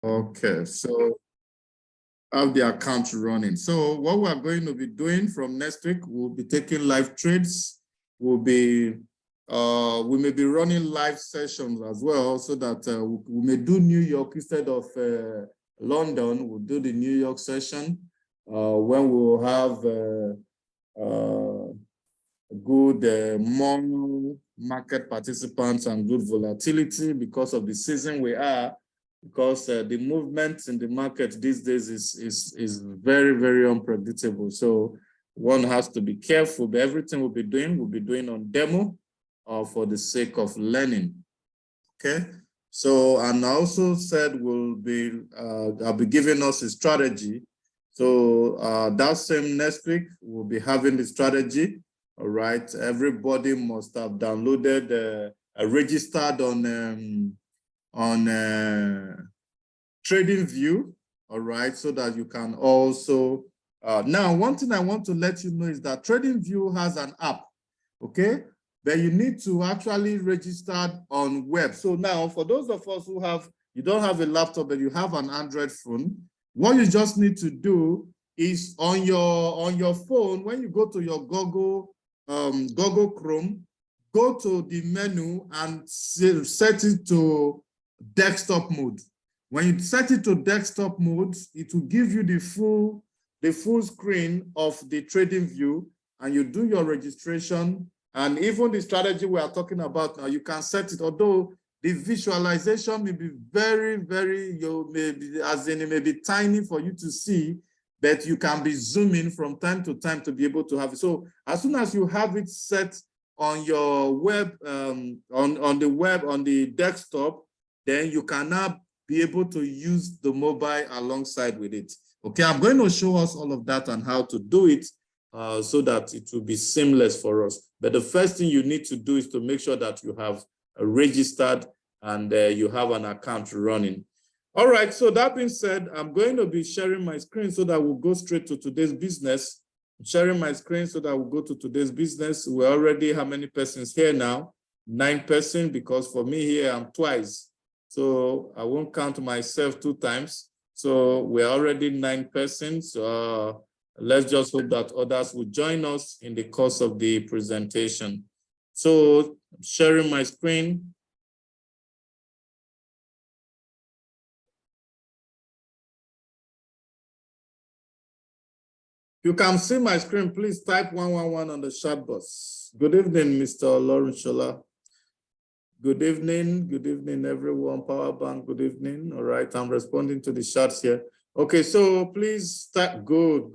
Okay, so have the account running. So what we are going to be doing from next week, we'll be taking live trades. We may be running live sessions as well, so that we may do New York instead of London. We'll do the New York session when we'll have good more market participants and good volatility because of the season we are. Because the movement in the market these days is very, very unpredictable. So one has to be careful, but everything we'll be doing on demo for the sake of learning. Okay. So, and I also said I'll be giving us a strategy. So that same next week, we'll be having the strategy. All right. Everybody must have downloaded, registered on TradingView, all right, so that you can also now one thing I want to let you know is that TradingView has an app, okay, but you need to actually register on web. So now for those of us who you don't have a laptop but you have an Android phone, what you just need to do is on your phone, when you go to your Google Chrome, go to the menu and set it to desktop mode. When you set it to desktop mode, it will give you the full screen of the TradingView, and you do your registration. And even the strategy we are talking about now, you can set it, although the visualization may be very, very, it may be tiny for you to see, but you can be zooming from time to time to be able to have it. So as soon as you have it set on your web, on the desktop, then you can now be able to use the mobile alongside with it. Okay, I'm going to show us all of that and how to do it so that it will be seamless for us. But the first thing you need to do is to make sure that you have registered and you have an account running. All right, so that being said, I'm going to be sharing my screen so that we'll go straight to today's business. I'm sharing my screen so that we'll go to today's business. We're already, how many persons here now? 9 persons, because for me here, I'm twice. So I won't count myself 2 times. So we're already 9 persons. Let's just hope that others will join us in the course of the presentation. So sharing my screen. You can see my screen, please type 111 on the chat box. Good evening, Mr. Lawrence Shola. Good evening, everyone. Power Bank, good evening. All right, I'm responding to the chats here. Okay, so please start. Good.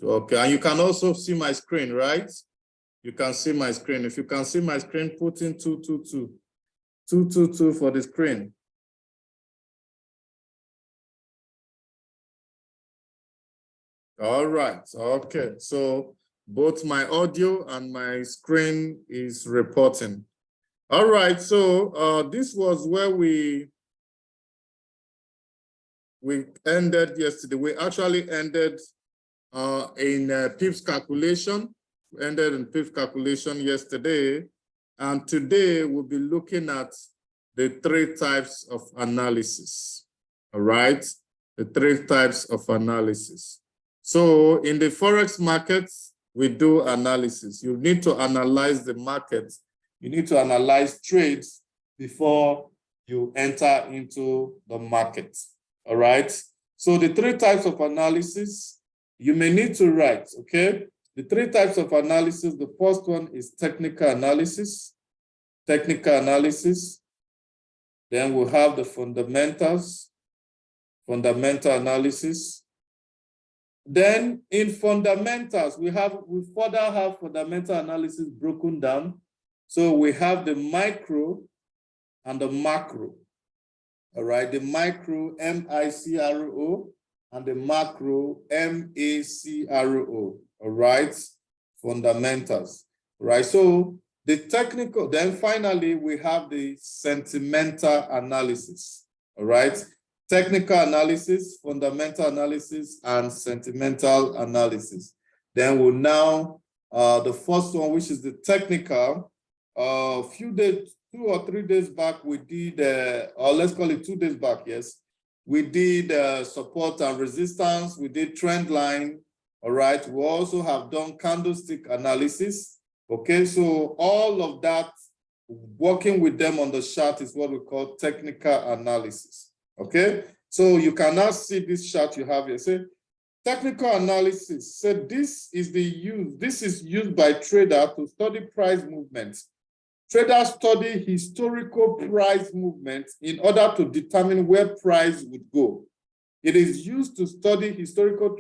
Okay, and you can also see my screen, right? You can see my screen. If you can see my screen, put in 222. 222 for the screen. All right, okay. So both my audio and my screen is reporting. All right, so this was where we ended yesterday. We actually ended in PIPS calculation. We ended in PIPS calculation yesterday. And today we'll be looking at the 3 types of analysis. All right, the 3 types of analysis. So in the Forex markets, we do analysis. You need to analyze the market. You need to analyze trades before you enter into the market. All right. So the 3 types of analysis you may need to write, okay? The 3 types of analysis, the first one is technical analysis. Technical analysis. Then we'll have the fundamentals, fundamental analysis. Then in fundamentals, we further have fundamental analysis broken down. So we have the micro and the macro. All right, the micro, M-I-C-R-O, and the macro, M-A-C-R-O. All right, fundamentals. All right, so the technical, then finally we have the sentimental analysis. All right. Technical analysis, fundamental analysis, and sentimental analysis. Then we'll now, the first one, which is the technical, a few 2 or 3 days back, we did, or let's call it 2 days back, yes. We did support and resistance. We did trend line, all right. We also have done candlestick analysis, okay. So all of that, working with them on the chart is what we call technical analysis, okay. So you can now see this chart you have here. Say, technical analysis. So this is used by traders to study price movements. Traders study historical price movements in order to determine where price would go. It is used to study historical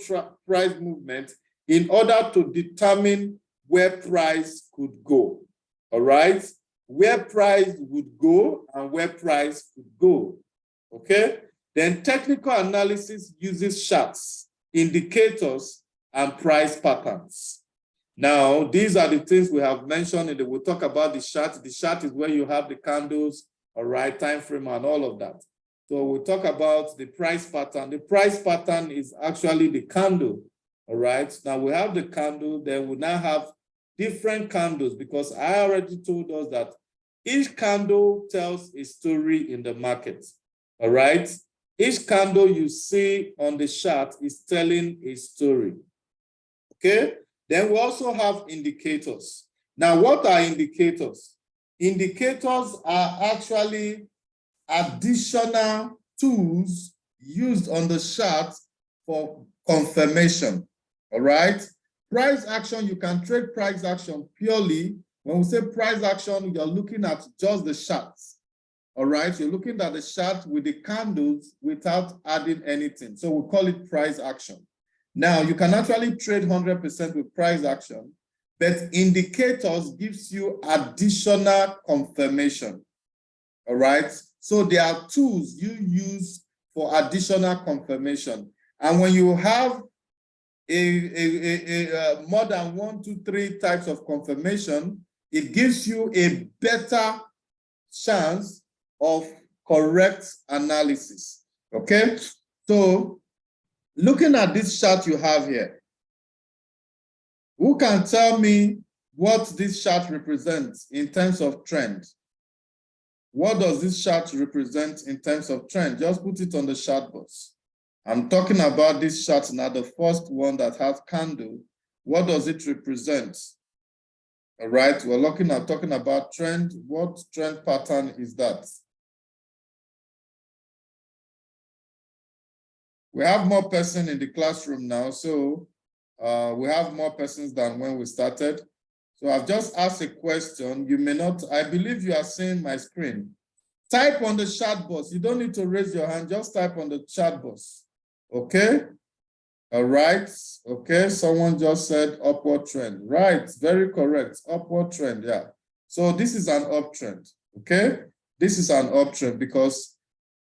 price movements in order to determine where price could go. All right? Where price would go and where price could go. Okay? Then technical analysis uses charts, indicators, and price patterns. Now, these are the things we have mentioned. We'll talk about the chart. The chart is where you have the candles, all right, time frame, and all of that. So we'll talk about the price pattern. The price pattern is actually the candle, all right? Now, we have the candle, then we now have different candles, because I already told us that each candle tells a story in the market, all right? Each candle you see on the chart is telling a story, okay? Then we also have indicators. Now, what are indicators? Indicators are actually additional tools used on the chart for confirmation, all right? Price action, you can trade price action purely. When we say price action, you're looking at just the charts, all right? You're looking at the chart with the candles without adding anything. So we call it price action. Now, you can actually trade 100% with price action, but indicators gives you additional confirmation, all right? So there are tools you use for additional confirmation. And when you have more than 1, 2, 3 types of confirmation, it gives you a better chance of correct analysis, okay? So, looking at this chart you have here, who can tell me what this chart represents in terms of trend? What does this chart represent in terms of trend? Just put it on the chart box. I'm talking about this chart now, the first one that has candle. What does it represent? All right, we're talking about trend. What trend pattern is that? We have more persons in the classroom now, so we have more persons than when we started. So I've just asked a question. You may not, I believe you are seeing my screen. Type on the chat box. You don't need to raise your hand, just type on the chat box. Okay? All right. Okay, someone just said upward trend. Right, very correct. Upward trend, yeah. So this is an uptrend, okay? This is an uptrend because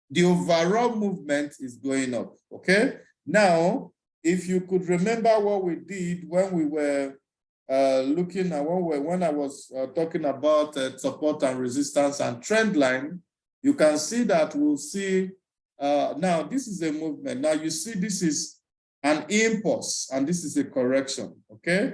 the overall movement is going up, okay? Now, if you could remember what we did when we were looking at, when I was talking about support and resistance and trend line, you can see that we'll see, now this is a movement. Now you see this is an impulse and this is a correction, okay?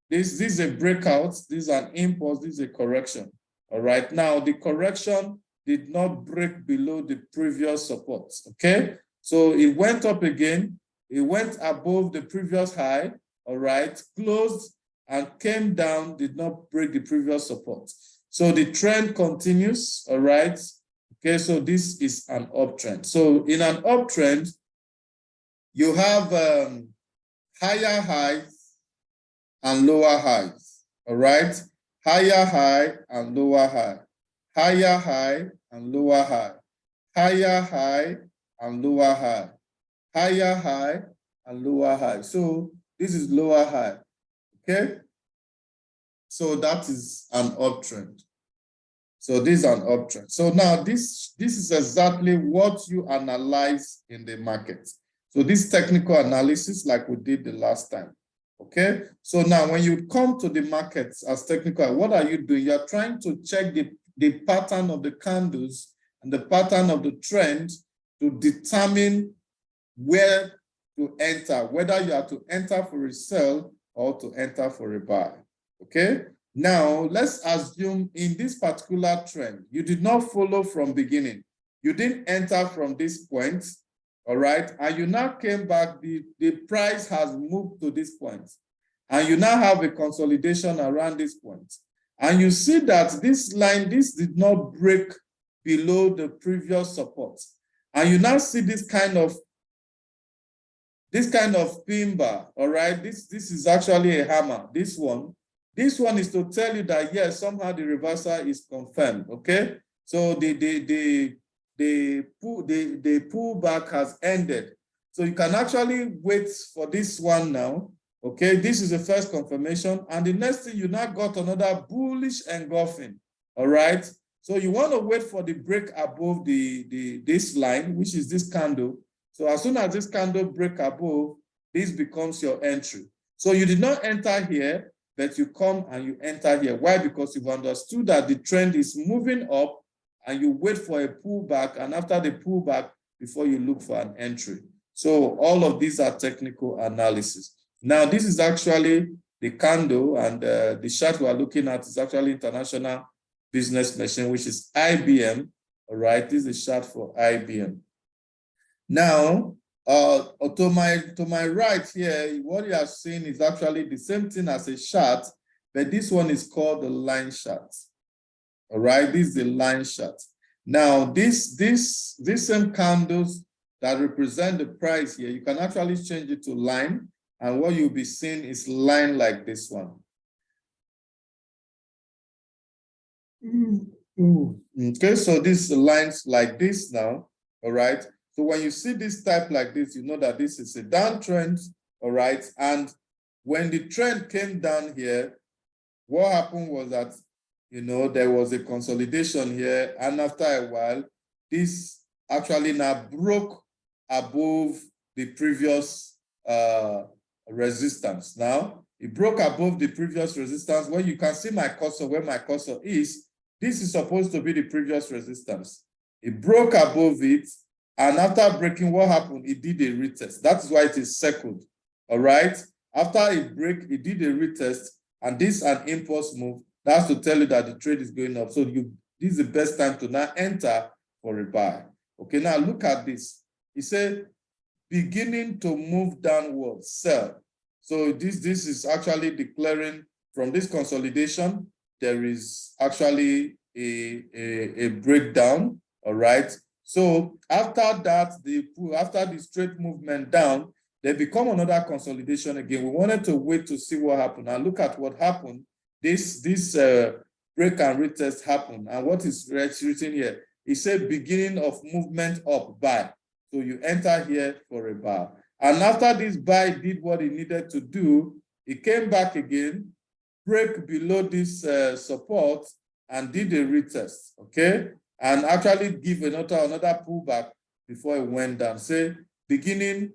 This is a breakout, this is an impulse, this is a correction. All right, now the correction did not break below the previous support, okay? So it went up again, it went above the previous high, all right, closed and came down, did not break the previous support. So the trend continues, all right? Okay, so this is an uptrend. So in an uptrend, you have higher highs and lower highs, all right? Higher high and lower high, higher high and lower high, higher high and lower high, higher high and lower high. So this is lower high, okay? So that is an uptrend. So this is an uptrend. So now this is exactly what you analyze in the market. So this technical analysis like we did the last time, okay? So now when you come to the markets as technical, what are you doing? You're trying to check the pattern of the candles and the pattern of the trend to determine where to enter, whether you are to enter for a sell or to enter for a buy, okay? Now, let's assume in this particular trend, you did not follow from beginning. You didn't enter from this point, all right? And you now came back, the price has moved to this point. And you now have a consolidation around this point. And you see that this line, this did not break below the previous support. And you now see this kind of pin bar, all right? This is actually a hammer, this one. This one is to tell you that, yes, somehow the reversal is confirmed, okay? So the pullback has ended. So you can actually wait for this one now, okay? This is the first confirmation. And the next thing, you now got another bullish engulfing, all right? So you want to wait for the break above this line, which is this candle. So as soon as this candle break above, this becomes your entry. So you did not enter here, but you come and you enter here. Why? Because you've understood that the trend is moving up and you wait for a pullback, and after the pullback, before you look for an entry. So all of these are technical analysis. Now, this is actually the candle, and the chart we are looking at is actually International Business Machine, which is IBM. All right, this is a chart for IBM. Now, to my right here, what you are seeing is actually the same thing as a chart, but this one is called the line chart. All right, this is the line chart. Now, this same candles that represent the price here, you can actually change it to line, and what you'll be seeing is line like this one. Okay, so this lines like this now, all right? So when you see this type like this, you know that this is a downtrend, all right? And when the trend came down here, what happened was that, you know, there was a consolidation here, and after a while, this actually now broke above the previous resistance. Now, it broke above the previous resistance. Where you can see my cursor, where my cursor is, this is supposed to be the previous resistance. It broke above it, and after breaking, what happened? It did a retest. That's why it is circled, all right? After it break, it did a retest, and this is an impulse move. That's to tell you that the trade is going up. So this is the best time to now enter for a buy. Okay, now look at this. It said, beginning to move downwards, sell. So this is actually declaring from this consolidation, there is actually a breakdown, all right? So after that, after the straight movement down, they become another consolidation again. We wanted to wait to see what happened. Now look at what happened. This break and retest happened. And what is written here? It said beginning of movement up, buy. So you enter here for a buy. And after this buy did what it needed to do, it came back again, break below this support, and did a retest, okay? And actually give another pullback before it went down. Say beginning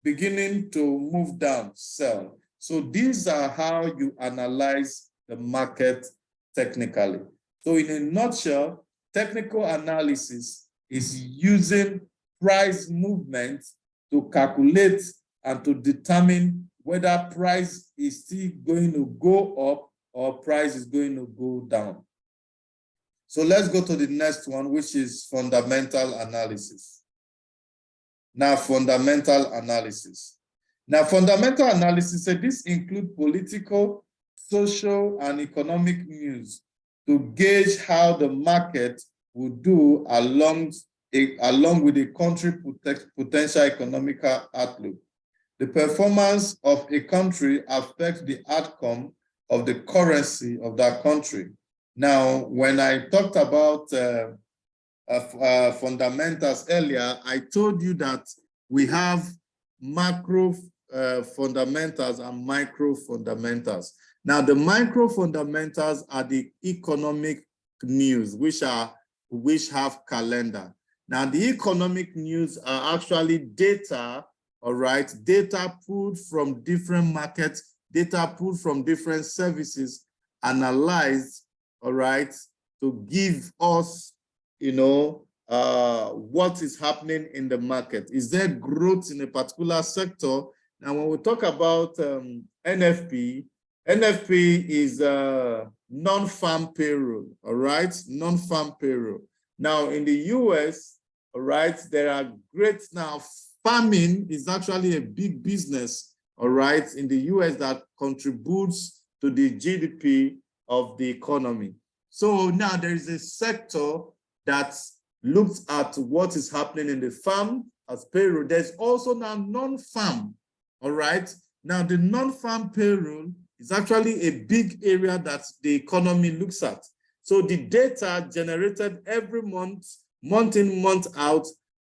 to move down, sell. So these are how you analyze the market technically. So in a nutshell, technical analysis is using price movement to calculate and to determine whether price is still going to go up or price is going to go down. So let's go to the next one, which is fundamental analysis. Now, fundamental analysis. Now, fundamental analysis, so this includes political, social, and economic news to gauge how the market will do along with the country's potential economic outlook. The performance of a country affects the outcome of the currency of that country. Now, when I talked about fundamentals earlier, I told you that we have macro fundamentals and micro fundamentals. Now, the micro fundamentals are the economic news, which have calendar. Now, the economic news are actually data, all right, data pulled from different markets, data pulled from different services, analyzed, all right, to give us, you know, what is happening in the market. Is there growth in a particular sector? Now, when we talk about NFP, NFP is non-farm payroll, all right? Non-farm payroll. Now, in the US, all right, there are great now. Farming is actually a big business, all right, in the US that contributes to the GDP of the economy. So now there is a sector that looks at what is happening in the farm as payroll. There's also now non-farm, all right? Now the non-farm payroll is actually a big area that the economy looks at. So the data generated every month, month in, month out,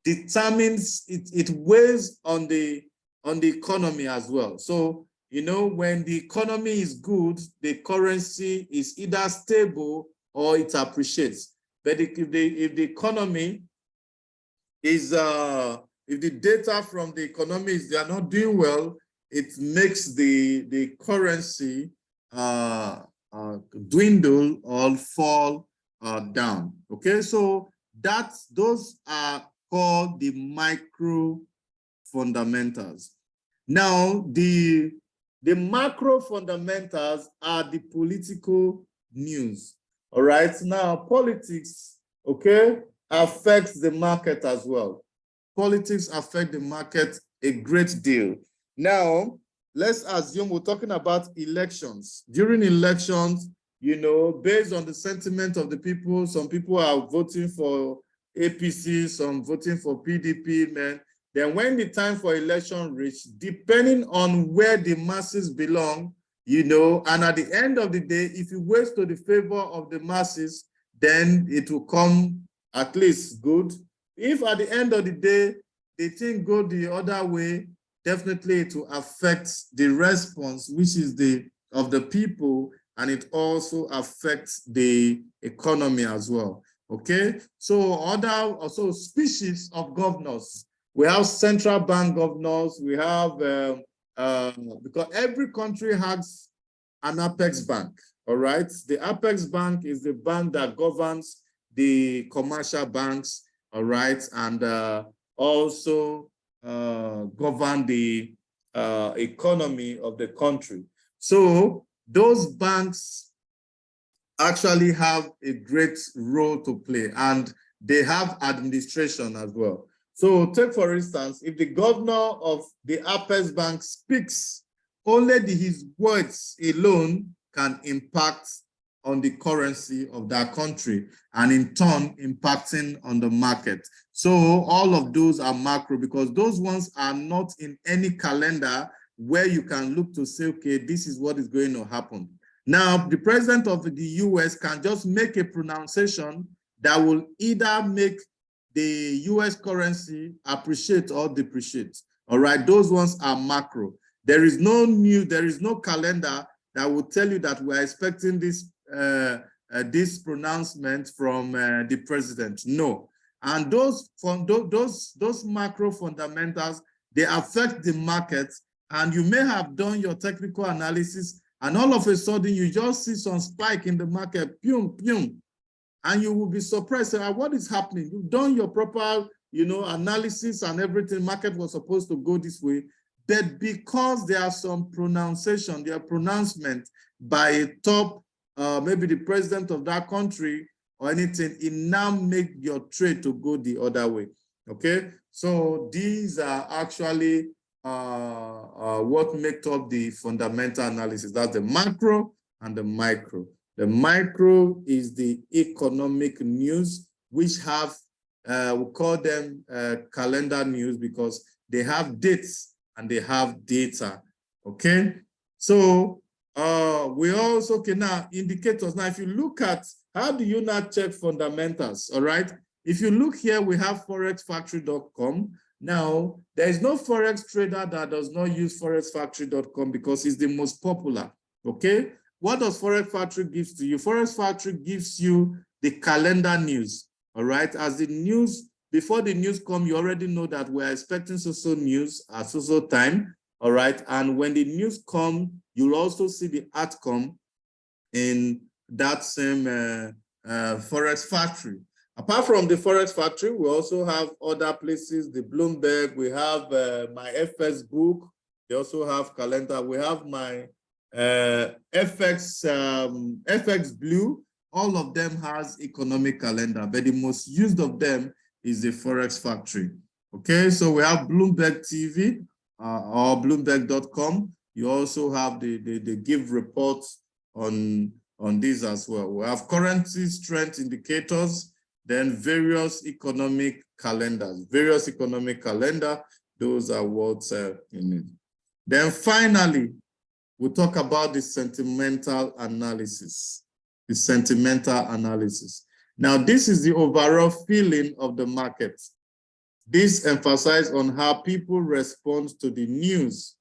determines, it weighs on the economy as well. So, you know, when the economy is good, the currency is either stable or it appreciates. But if the economy is, if the data from the economy is they are not doing well, it makes the currency dwindle or fall down. Okay, so those are called the micro fundamentals. Now, the macro fundamentals are the political news. All right, now politics, okay, affects the market as well. Politics affect the market a great deal. Now, let's assume we're talking about elections. During elections, you know, based on the sentiment of the people, some people are voting for APC, some voting for PDP, man. Then when the time for election reaches, depending on where the masses belong, you know, and at the end of the day, if it weighs to the favor of the masses, then it will come at least good. If at the end of the day, the thing go the other way, definitely it will affect the response, which is of the people, and it also affects the economy as well. Okay, so species of governors. We have central bank governors. We have because every country has an apex bank. All right, the apex bank is the bank that governs the commercial banks. All right, and also govern the economy of the country. So those banks actually have a great role to play, and they have administration as well. So take, for instance, if the governor of the Apex Bank speaks, only his words alone can impact on the currency of that country, and in turn impacting on the market. So all of those are macro, because those ones are not in any calendar where you can look to say, okay, this is what is going to happen. Now, the president of the US can just make a pronunciation that will either make the US currency appreciate or depreciate. All right, those ones are macro. There is no calendar that will tell you that we're expecting this pronouncement from the president. No. And those macro fundamentals, they affect the market, and you may have done your technical analysis, and all of a sudden you just see some spike in the market, and you will be surprised at what is happening. You've done your proper, analysis and everything. Market was supposed to go this way, but because there are some pronunciation, there are pronouncement by a top, maybe the president of that country or anything, it now make your trade to go the other way. Okay, so these are actually what make up the fundamental analysis. That's the macro and the micro. The micro is the economic news, which have, we call them calendar news, because they have dates and they have data. Okay, so we also can now indicators. Now, if you look at how do you now check fundamentals, all right? If you look here, we have forexfactory.com. Now, there is no Forex trader that does not use forexfactory.com because it's the most popular, okay? What does Forex Factory give to you? Forex Factory gives you the calendar news, all right? As the news, before the news come, you already know that we're expecting so news at so time, all right? And when the news come, you'll also see the outcome in that same Forex Factory. Apart from the Forex Factory, we also have other places, the Bloomberg, we have my FS book, they also have calendar, we have my FX Blue, all of them has economic calendar, but the most used of them is the Forex Factory. Okay, so we have Bloomberg TV or Bloomberg.com. You also have the give reports on these as well. We have currency strength indicators, then various economic calendars. Various economic calendar, those are what you need. Then finally, we'll talk about the sentimental analysis. The sentimental analysis. Now, this is the overall feeling of the market. This emphasizes on how people respond to the news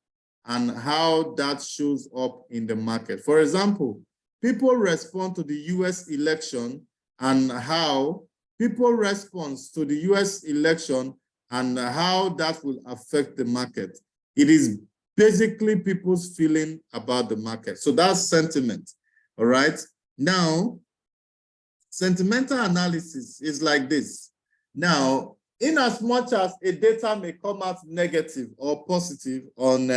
and how that shows up in the market. For example, people respond to the US election and how people respond to the US election and how that will affect the market. It is basically people's feeling about the market. So that's sentiment, all right? Now, sentimental analysis is like this. Now, in as much as a data may come out negative or positive on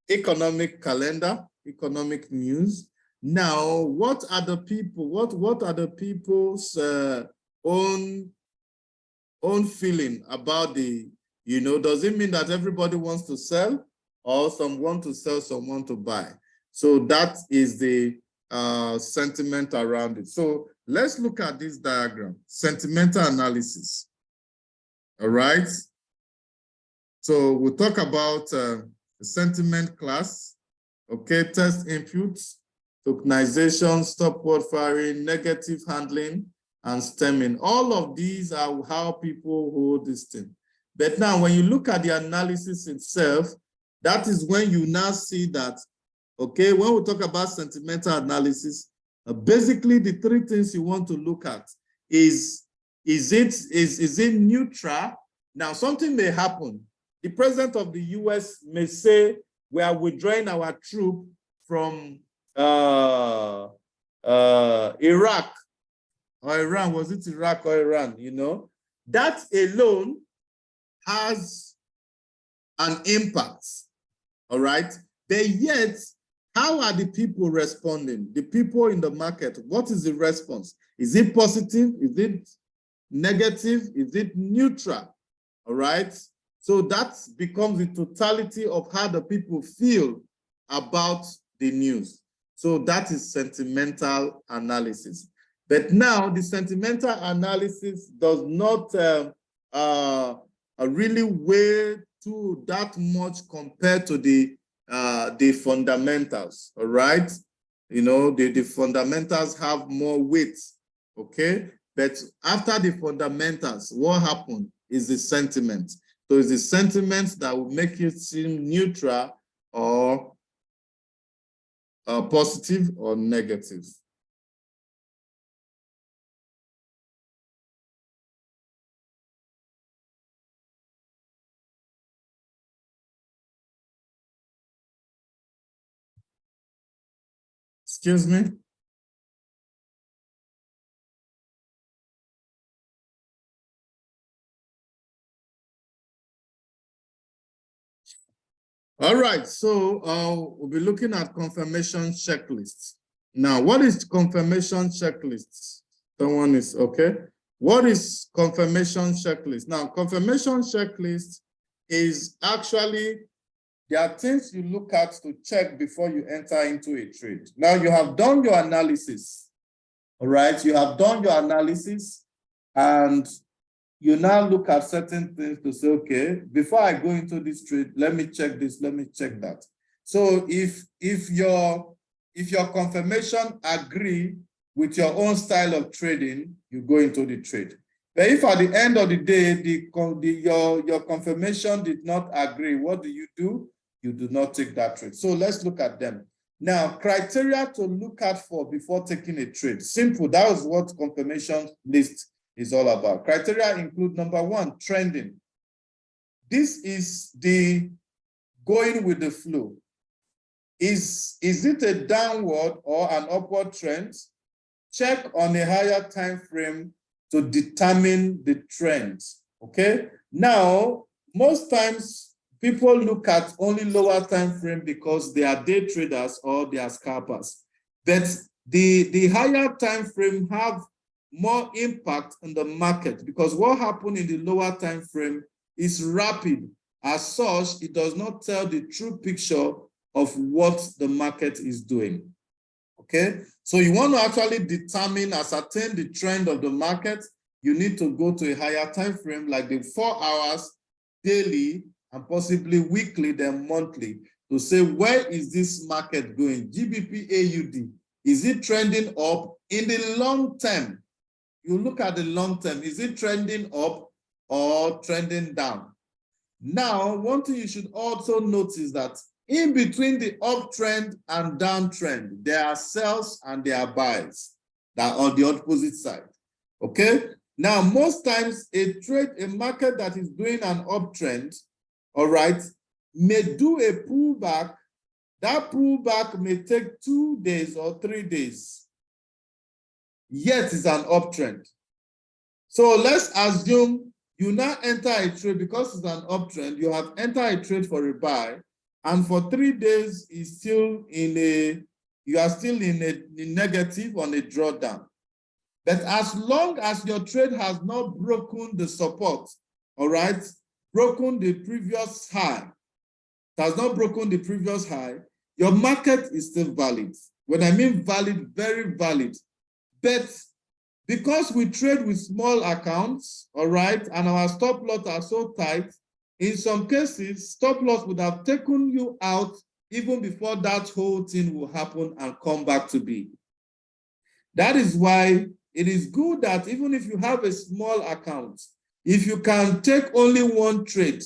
economic calendar, economic news, now what are the people, what are the people's own feeling about the, you know, does it mean that everybody wants to sell or some want to sell, some want to buy? So that is the sentiment around it. So let's look at this diagram, sentimental analysis. All right. So we'll talk about the sentiment class, okay, test inputs, tokenization, stop-word firing, negative handling, and stemming. All of these are how people hold this thing. But now when you look at the analysis itself, that is when you now see that, okay, when we talk about sentimental analysis, basically the three things you want to look at is it neutral? Now something may happen. The president of the US may say, we are withdrawing our troop from Iraq or Iran. Was it Iraq or Iran? You know, that alone has an impact, all right? But yet, how are the people responding? The people in the market, what is the response? Is it positive? Is it negative? Is it neutral? All right? So that becomes the totality of how the people feel about the news. So that is sentimental analysis. But now the sentimental analysis does not really weigh to that much compared to the fundamentals, all right? You know, the fundamentals have more weight, okay? But after the fundamentals, what happened is the sentiment. So it's the sentiment that will make it seem neutral or positive or negative. Excuse me? All right, so we'll be looking at confirmation checklists. Now, what is confirmation checklists? Someone is, okay. What is confirmation checklist? Now, confirmation checklist is actually, there are things you look at to check before you enter into a trade. Now, you have done your analysis, all right? You have done your analysis, and you now look at certain things to say, okay, before I go into this trade, let me check this, let me check that. So if your confirmation agree with your own style of trading, you go into the trade. But if at the end of the day, your confirmation did not agree, what do? You do not take that trade. So let's look at them. Now, criteria to look at for before taking a trade. Simple, that was what confirmation list is all about. Criteria include, number one, trending. This is the going with the flow. Is it a downward or an upward trend? Check on a higher time frame to determine the trend. Okay. Now, most times people look at only lower time frame because they are day traders or they are scalpers. But the higher time frame have more impact on the market, because what happened in the lower time frame is rapid. As such, it does not tell the true picture of what the market is doing. Okay, so you want to actually determine, ascertain the trend of the market, you need to go to a higher time frame like the 4 hours, daily, and possibly weekly, then monthly, to say where is this market going? GBP AUD, is it trending up? In the long term, you look at the long term, is it trending up or trending down? Now, one thing you should also notice that in between the uptrend and downtrend, there are sells and there are buys that are on the opposite side. Okay? Now, most times a market that is doing an uptrend, all right, may do a pullback. That pullback may take 2 days or 3 days, yet it's an uptrend. So let's assume you now enter a trade because it's an uptrend. You have entered a trade for a buy, and for 3 days is still you are still in a negative on a drawdown. But as long as your trade has not broken the support, all right, broken the previous high, it has not broken the previous high, your market is still valid. When I mean valid, very valid. But because we trade with small accounts, all right, and our stop loss are so tight, in some cases, stop loss would have taken you out even before that whole thing will happen and come back to be. That is why it is good that even if you have a small account, if you can take only one trade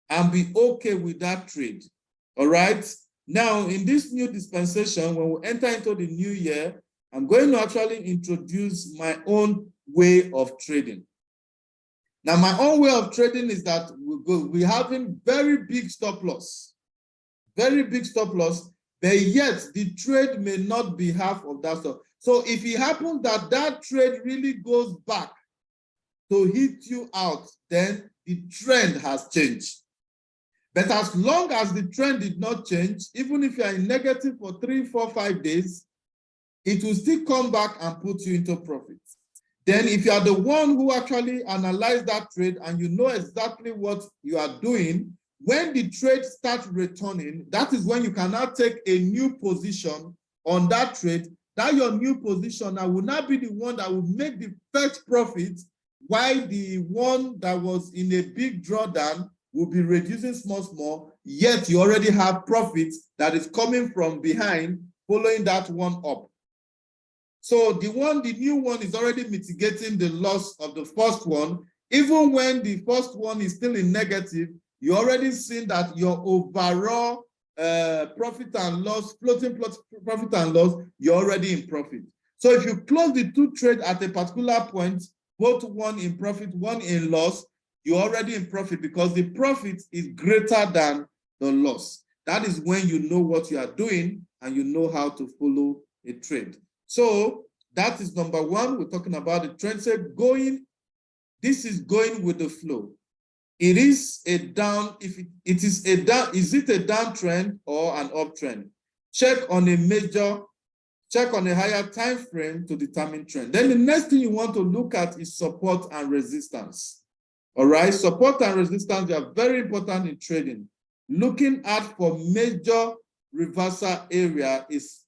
and be okay with that trade, all right? Now, in this new dispensation, when we enter into the new year, I'm going to actually introduce my own way of trading. Now, my own way of trading is that we're having very big stop loss, but yet the trade may not be half of that stuff. So if it happens that that trade really goes back to hit you out, then the trend has changed. But as long as the trend did not change, even if you are in negative for 3, 4, 5 days, it will still come back and put you into profit. Then if you are the one who actually analyzed that trade and you know exactly what you are doing, when the trade starts returning, that is when you can now take a new position on that trade. That your new position now will not be the one that will make the first profit, while the one that was in a big drawdown will be reducing small, yet you already have profit that is coming from behind, following that one up. So the new one is already mitigating the loss of the first one. Even when the first one is still in negative, you already seen that your overall profit and loss, floating profit and loss, you're already in profit. So if you close the two trades at a particular point, both one in profit, one in loss, you're already in profit because the profit is greater than the loss. That is when you know what you are doing and you know how to follow a trade. So that is number one. We're talking about the trend set going. This is going with the flow. It is a down. If it is a down, is it a downtrend or an uptrend? Check on a higher time frame to determine trend. Then the next thing you want to look at is support and resistance. All right, support and resistance, they are very important in trading. Looking at for major reversal area is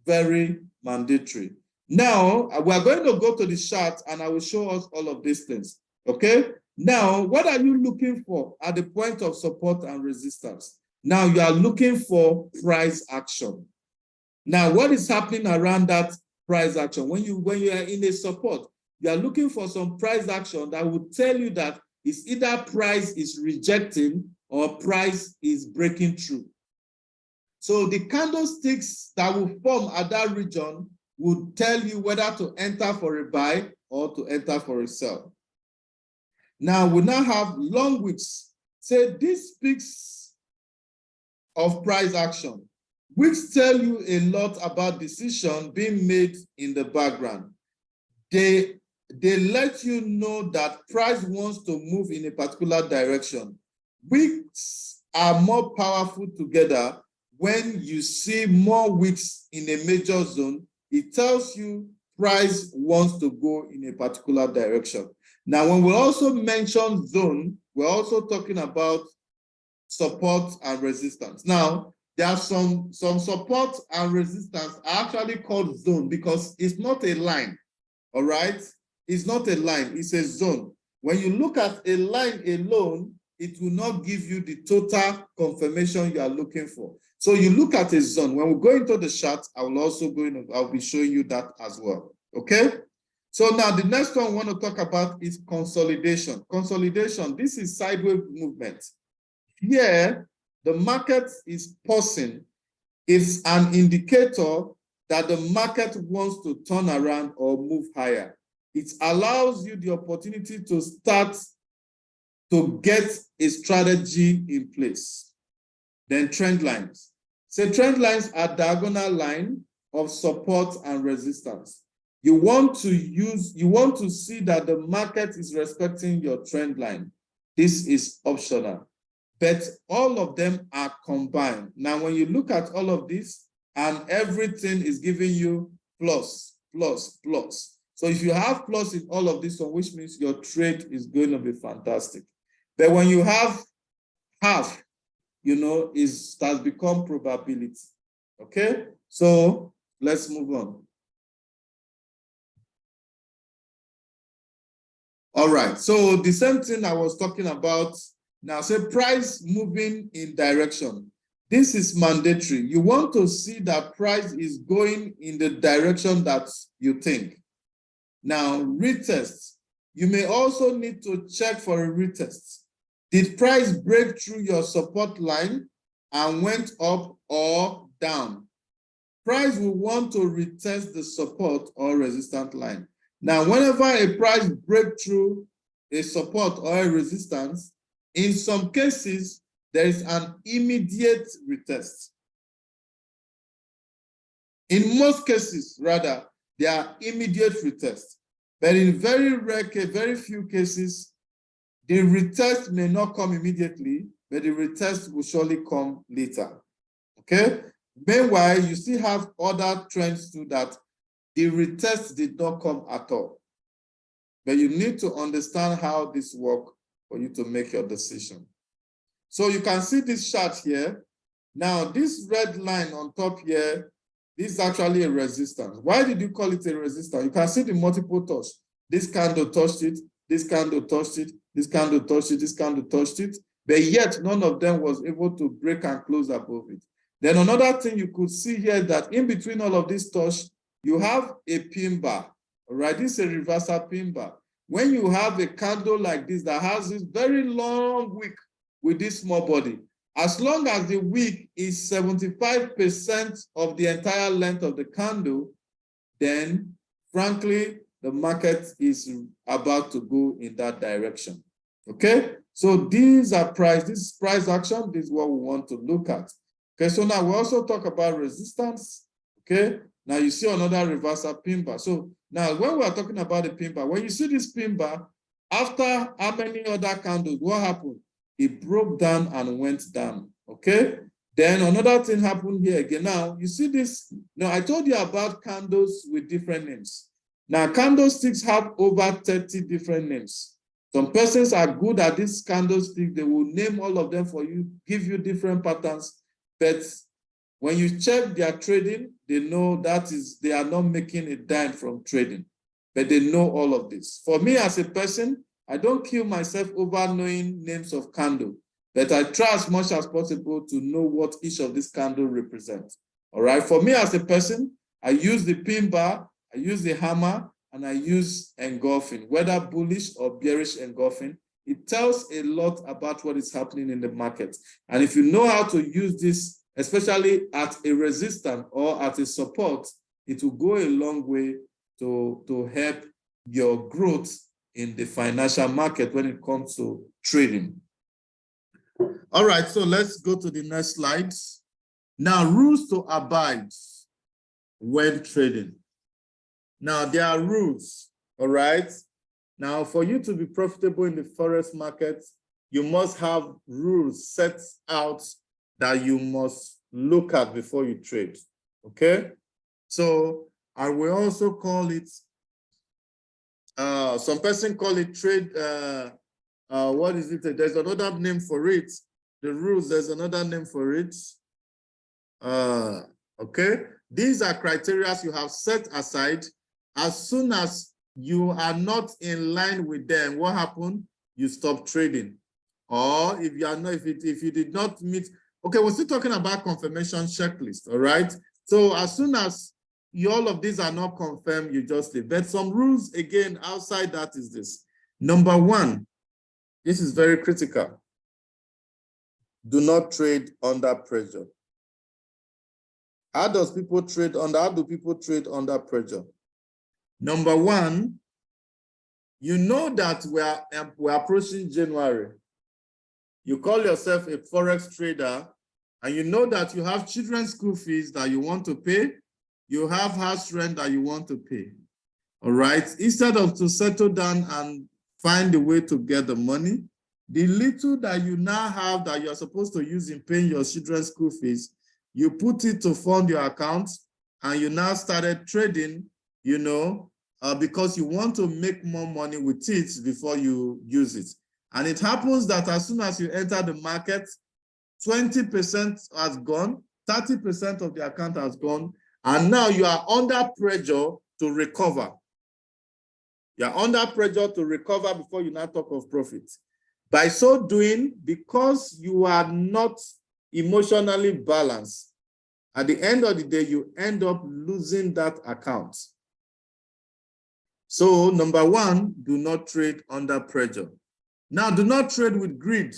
very mandatory. Now, we are going to go to the chart and I will show us all of these things. Okay. Now, what are you looking for at the point of support and resistance? Now, you are looking for price action. Now, what is happening around that price action? When you are in a support, you are looking for some price action that will tell you that it's either price is rejecting or price is breaking through. So the candlesticks that will form at that region will tell you whether to enter for a buy or to enter for a sell. Now, we now have long wicks. So this speaks of price action. Wicks tell you a lot about decision being made in the background. They let you know that price wants to move in a particular direction. Wicks are more powerful together when you see more wicks in a major zone. It tells you price wants to go in a particular direction. Now, when we also mention zone, we're also talking about support and resistance. Now, there are some support and resistance are actually called zone because it's not a line, all right? It's not a line, it's a zone. When you look at a line alone, it will not give you the total confirmation you are looking for. So you look at a zone. When we go into the chart, I'll be showing you that as well, okay? So now the next one I want to talk about is consolidation. Consolidation, this is sideways movement. Here, the market is pausing. It's an indicator that the market wants to turn around or move higher. It allows you the opportunity to start to get a strategy in place. Then trend lines. So trend lines are diagonal line of support and resistance. You want to see that the market is respecting your trend line. This is optional, but all of them are combined. Now, when you look at all of this and everything is giving you plus, plus, plus. So if you have plus in all of this one, which means your trade is going to be fantastic. But when you have half, you know, it has become probability. Okay, so let's move on. All right, so the same thing I was talking about now, say price moving in direction. This is mandatory. You want to see that price is going in the direction that you think. Now, retest. You may also need to check for a retest. Did price break through your support line and went up or down? Price will want to retest the support or resistance line. Now, whenever a price breaks through a support or a resistance, in some cases, there is an immediate retest. In most cases, rather, there are immediate retests. But in very few cases, the retest may not come immediately, but the retest will surely come later. Okay? Meanwhile, you still have other trends too that the retest did not come at all. But you need to understand how this works for you to make your decision. So you can see this chart here. Now, this red line on top here, this is actually a resistance. Why did you call it a resistance? You can see the multiple touch. This candle touched it, this candle touched it, this candle touched it, this candle touched it, but yet none of them was able to break and close above it. Then another thing you could see here is that in between all of this touch, you have a pin bar, all right? This is a reversal pin bar. When you have a candle like this that has this very long wick with this small body, as long as the wick is 75% of the entire length of the candle, then frankly, the market is about to go in that direction. Okay, so these are price, this is price action, this is what we want to look at. Okay, so now we also talk about resistance. Okay, now you see another reversal pin bar. So now when we are talking about the pin bar, when you see this pin bar, after how many other candles, what happened? It broke down and went down. Okay, then another thing happened here again. Now you see this. Now I told you about candles with different names. Now candlesticks have over 30 different names. Some persons are good at this candlestick. They will name all of them for you, give you different patterns. But when you check their trading, they know that is, they are not making a dime from trading, but they know all of this. For me as a person, I don't kill myself over knowing names of candle, but I try as much as possible to know what each of these candles represents. All right, for me as a person, I use the pin bar, I use the hammer, and I use engulfing, whether bullish or bearish engulfing. It tells a lot about what is happening in the market. And if you know how to use this, especially at a resistance or at a support, it will go a long way to help your growth in the financial market when it comes to trading. All right, so let's go to the next slide. Now, rules to abide when trading. Now, there are rules, all right? Now, for you to be profitable in the Forex market, you must have rules set out that you must look at before you trade, okay? So I will also call it, some person call it trade, what is it? There's another name for it. The rules, there's another name for it. Okay, these are criteria you have set aside. As soon as you are not in line with them, what happened? You stop trading. Or if you are not, if you did not meet, okay, we're still talking about confirmation checklist, all right? So as soon as all of these are not confirmed, you just leave. But some rules, again, outside that is this. Number one, this is very critical. Do not trade under pressure. How do people trade under pressure? Number one, you know that we're approaching January. You call yourself a Forex trader, and you know that you have children's school fees that you want to pay. You have house rent that you want to pay. All right. Instead of to settle down and find a way to get the money, the little that you now have that you're supposed to use in paying your children's school fees, you put it to fund your account, and you now started trading, you know, because you want to make more money with it before you use it. And it happens that as soon as you enter the market, 20% has gone, 30% of the account has gone, and now you are under pressure to recover. You're under pressure to recover before you now talk of profit. By so doing, because you are not emotionally balanced, at the end of the day, you end up losing that account. So number one, do not trade under pressure. Now, do not trade with greed.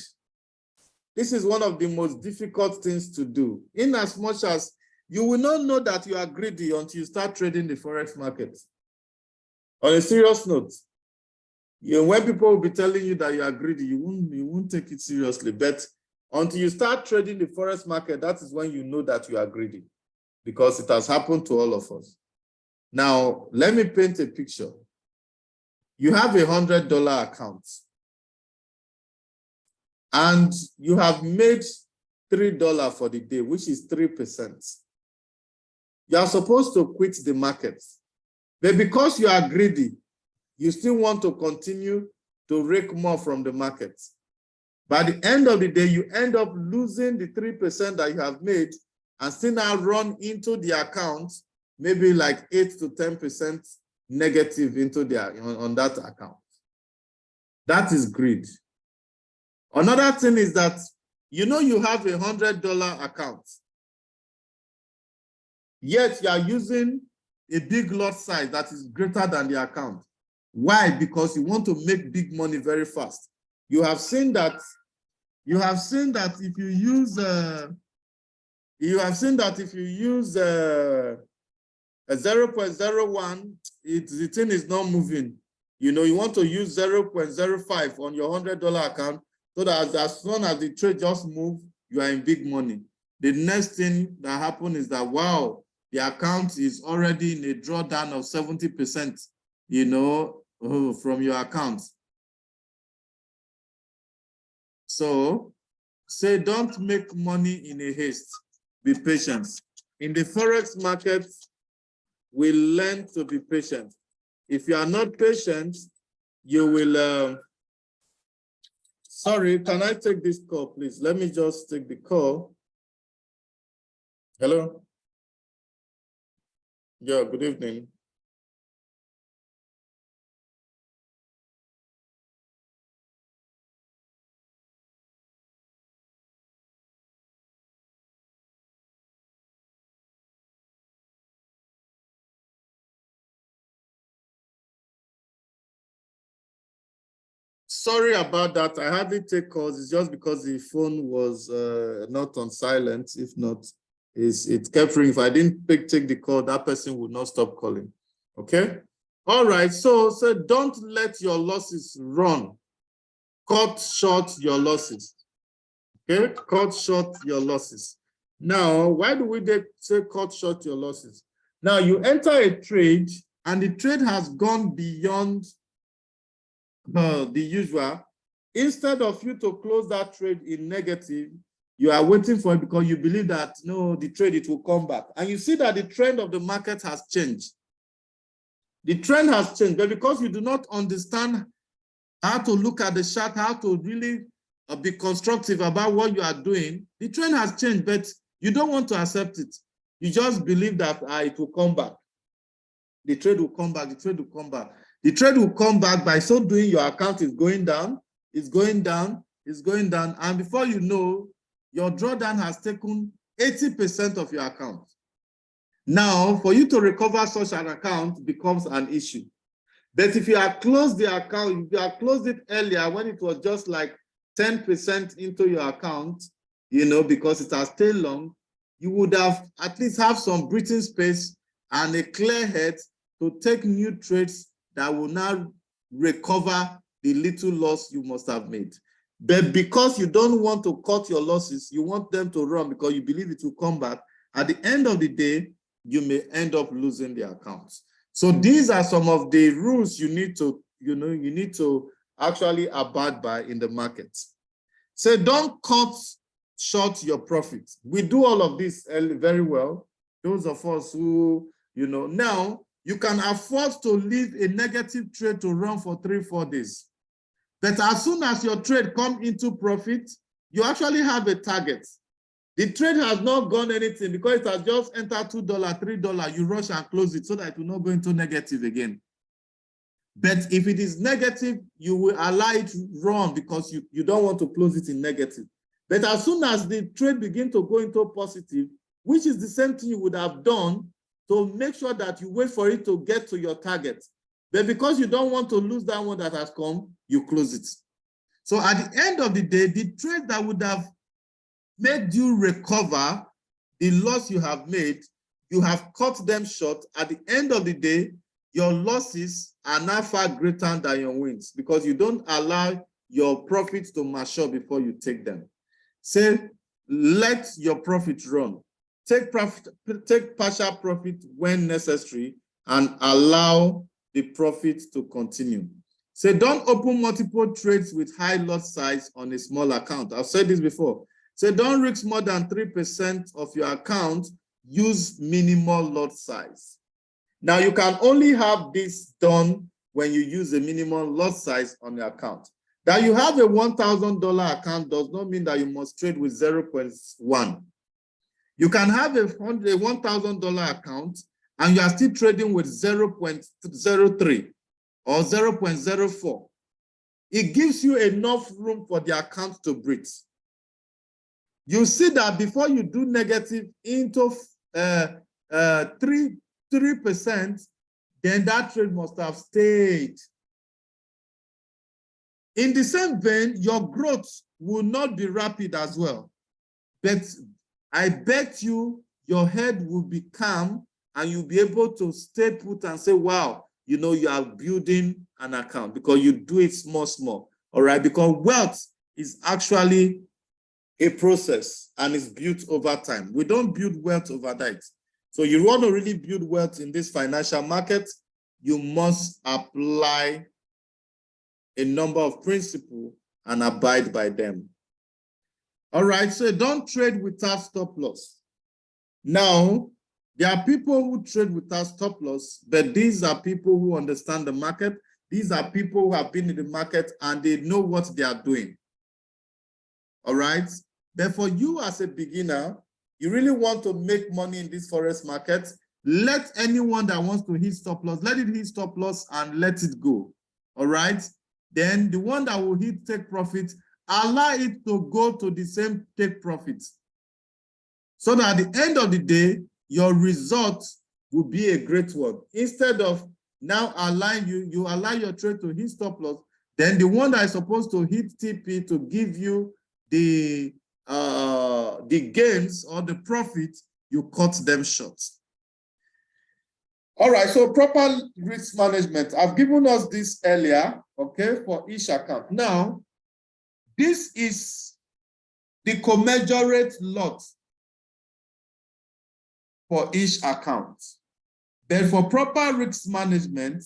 This is one of the most difficult things to do, in as much as you will not know that you are greedy until you start trading the Forex market. On a serious note, when people will be telling you that you are greedy, you won't take it seriously. But until you start trading the Forex market, that is when you know that you are greedy, because it has happened to all of us. Now, let me paint a picture. You have $100 account, and you have made $3 for the day, which is 3%. You are supposed to quit the market. But because you are greedy, you still want to continue to rake more from the market. By the end of the day, you end up losing the 3% that you have made, and still now run into the account, maybe like 8 to 10% negative into on that account. That is greed. Another thing is that, you know, you have $100 account, yet you are using a big lot size that is greater than the account. Why? Because you want to make big money very fast. You have seen that if you use a 0.01, the thing is not moving. You know, you want to use 0.05 on your $100 account, so that as soon as the trade just moves, you are in big money. The next thing that happens is that, wow, the account is already in a drawdown of 70%, you know, from your account. So, say don't make money in a haste. Be patient. In the Forex market, we learn to be patient. If you are not patient, you will... Sorry, can I take this call, please? Let me just take the call. Hello? Yeah, good evening. Sorry about that. I hardly take calls. It's just because the phone was not on silent. If not, it kept ringing. If I didn't take the call, that person would not stop calling. Okay? All right. So don't let your losses run. Cut short your losses. Okay? Cut short your losses. Now, why do we say cut short your losses? Now, you enter a trade, and the trade has gone beyond the usual. instead of you to close that trade in negative, you are waiting for it because you believe that, no, the trade, it will come back. And you see that the trend of the market has changed. The trend has changed, but because you do not understand how to look at the chart, how to really be constructive about what you are doing, the trend has changed, but you don't want to accept it. You just believe that it will come back. The trade will come back, the trade will come back. The trade will come back. By so doing, your account is going down, it's going down, it's going down. And before you know, your drawdown has taken 80% of your account. Now, for you to recover such an account becomes an issue. But if you have closed the account, if you have closed it earlier when it was just like 10% into your account, you know, because it has stayed long, you would have at least have some breathing space and a clear head to take new trades that will now recover the little loss you must have made. But because you don't want to cut your losses, you want them to run because you believe it will come back, at the end of the day, you may end up losing the accounts. So these are some of the rules you need to actually abide by in the market. So don't cut short your profit. We do all of this very well. Those of us who, now you can afford to leave a negative trade to run for 3-4 days. But as soon as your trade comes into profit, you actually have a target. The trade has not gone anything because it has just entered $2, $3. You rush and close it so that it will not go into negative again. But if it is negative, you will allow it to run because you don't want to close it in negative. But as soon as the trade begins to go into positive, which is the same thing you would have done to make sure that you wait for it to get to your target. But because you don't want to lose that one that has come, you close it. So at the end of the day, the trade that would have made you recover the loss you have made, you have cut them short. At the end of the day, your losses are now far greater than your wins because you don't allow your profits to mature before you take them. Say, let your profit run. Take partial profit when necessary and allow the profit to continue. Say, don't open multiple trades with high lot size on a small account. I've said this before. Say, don't risk more than 3% of your account. Use minimal lot size. Now, you can only have this done when you use a minimum lot size on your account. That you have a $1,000 account does not mean that you must trade with 0.1. You can have a $1,000 account and you are still trading with 0.03 or 0.04. It gives you enough room for the account to breathe. You see that before you do negative into 3%, then that trade must have stayed. In the same vein, your growth will not be rapid as well. But I bet you your head will be calm and you'll be able to stay put and say, wow, you are building an account because you do it small, all right? Because wealth is actually a process and it's built over time. We don't build wealth overnight. So you want to really build wealth in this financial market, you must apply a number of principles and abide by them. All right, so don't trade without stop loss. Now, there are people who trade without stop loss, but these are people who understand the market. These are people who have been in the market and they know what they are doing. All right, but for you as a beginner, you really want to make money in this forex market, let anyone that wants to hit stop loss, let it hit stop loss and let it go. All right. Then the one that will hit take profit, allow it to go to the same take profit. So that at the end of the day, your result will be a great one. Instead of now allowing you allow your trade to hit stop loss, then the one that is supposed to hit TP to give you the gains or the profit, you cut them short. All right, so proper risk management. I've given us this earlier, okay, for each account. Now, this is the commensurate lot for each account. But for proper risk management,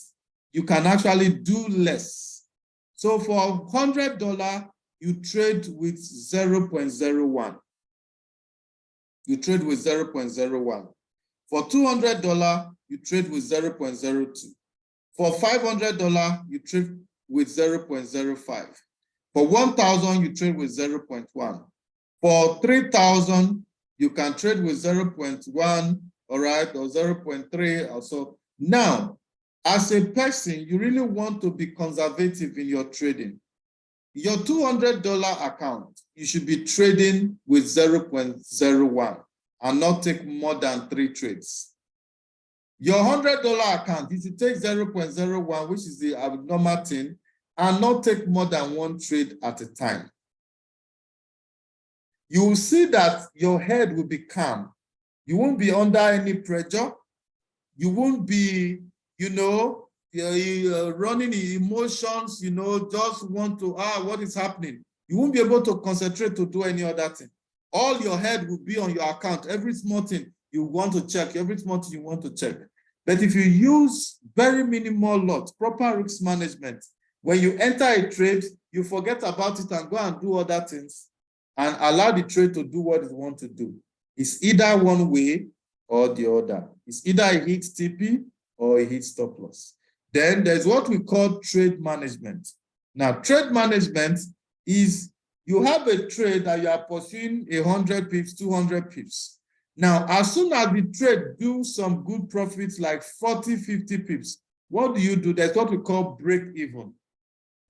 you can actually do less So for $100, you trade with 0.01. You trade with 0.01. For $200, you trade with 0.02. For $500, you trade with 0.05. For 1,000, you trade with 0.1. For 3,000, you can trade with 0.1, all right, or 0.3 or so. Now, as a person, you really want to be conservative in your trading. Your $200 account, you should be trading with 0.01 and not take more than 3 trades. Your $100 account, you should take 0.01, which is the abnormal thing, and not take more than 1 trade at a time. You will see that your head will be calm. You won't be under any pressure. You won't be, running emotions, just want to, what is happening? You won't be able to concentrate to do any other thing. All your head will be on your account. Every small thing you want to check, every small thing you want to check. But if you use very minimal lot, proper risk management, when you enter a trade, you forget about it and go and do other things and allow the trade to do what it wants to do. It's either one way or the other. It's either it hits TP or it hits stop loss. Then there's what we call trade management. Now, trade management is you have a trade that you are pursuing 100 pips, 200 pips. Now, as soon as the trade do some good profits like 40, 50 pips, what do? That's what we call break even.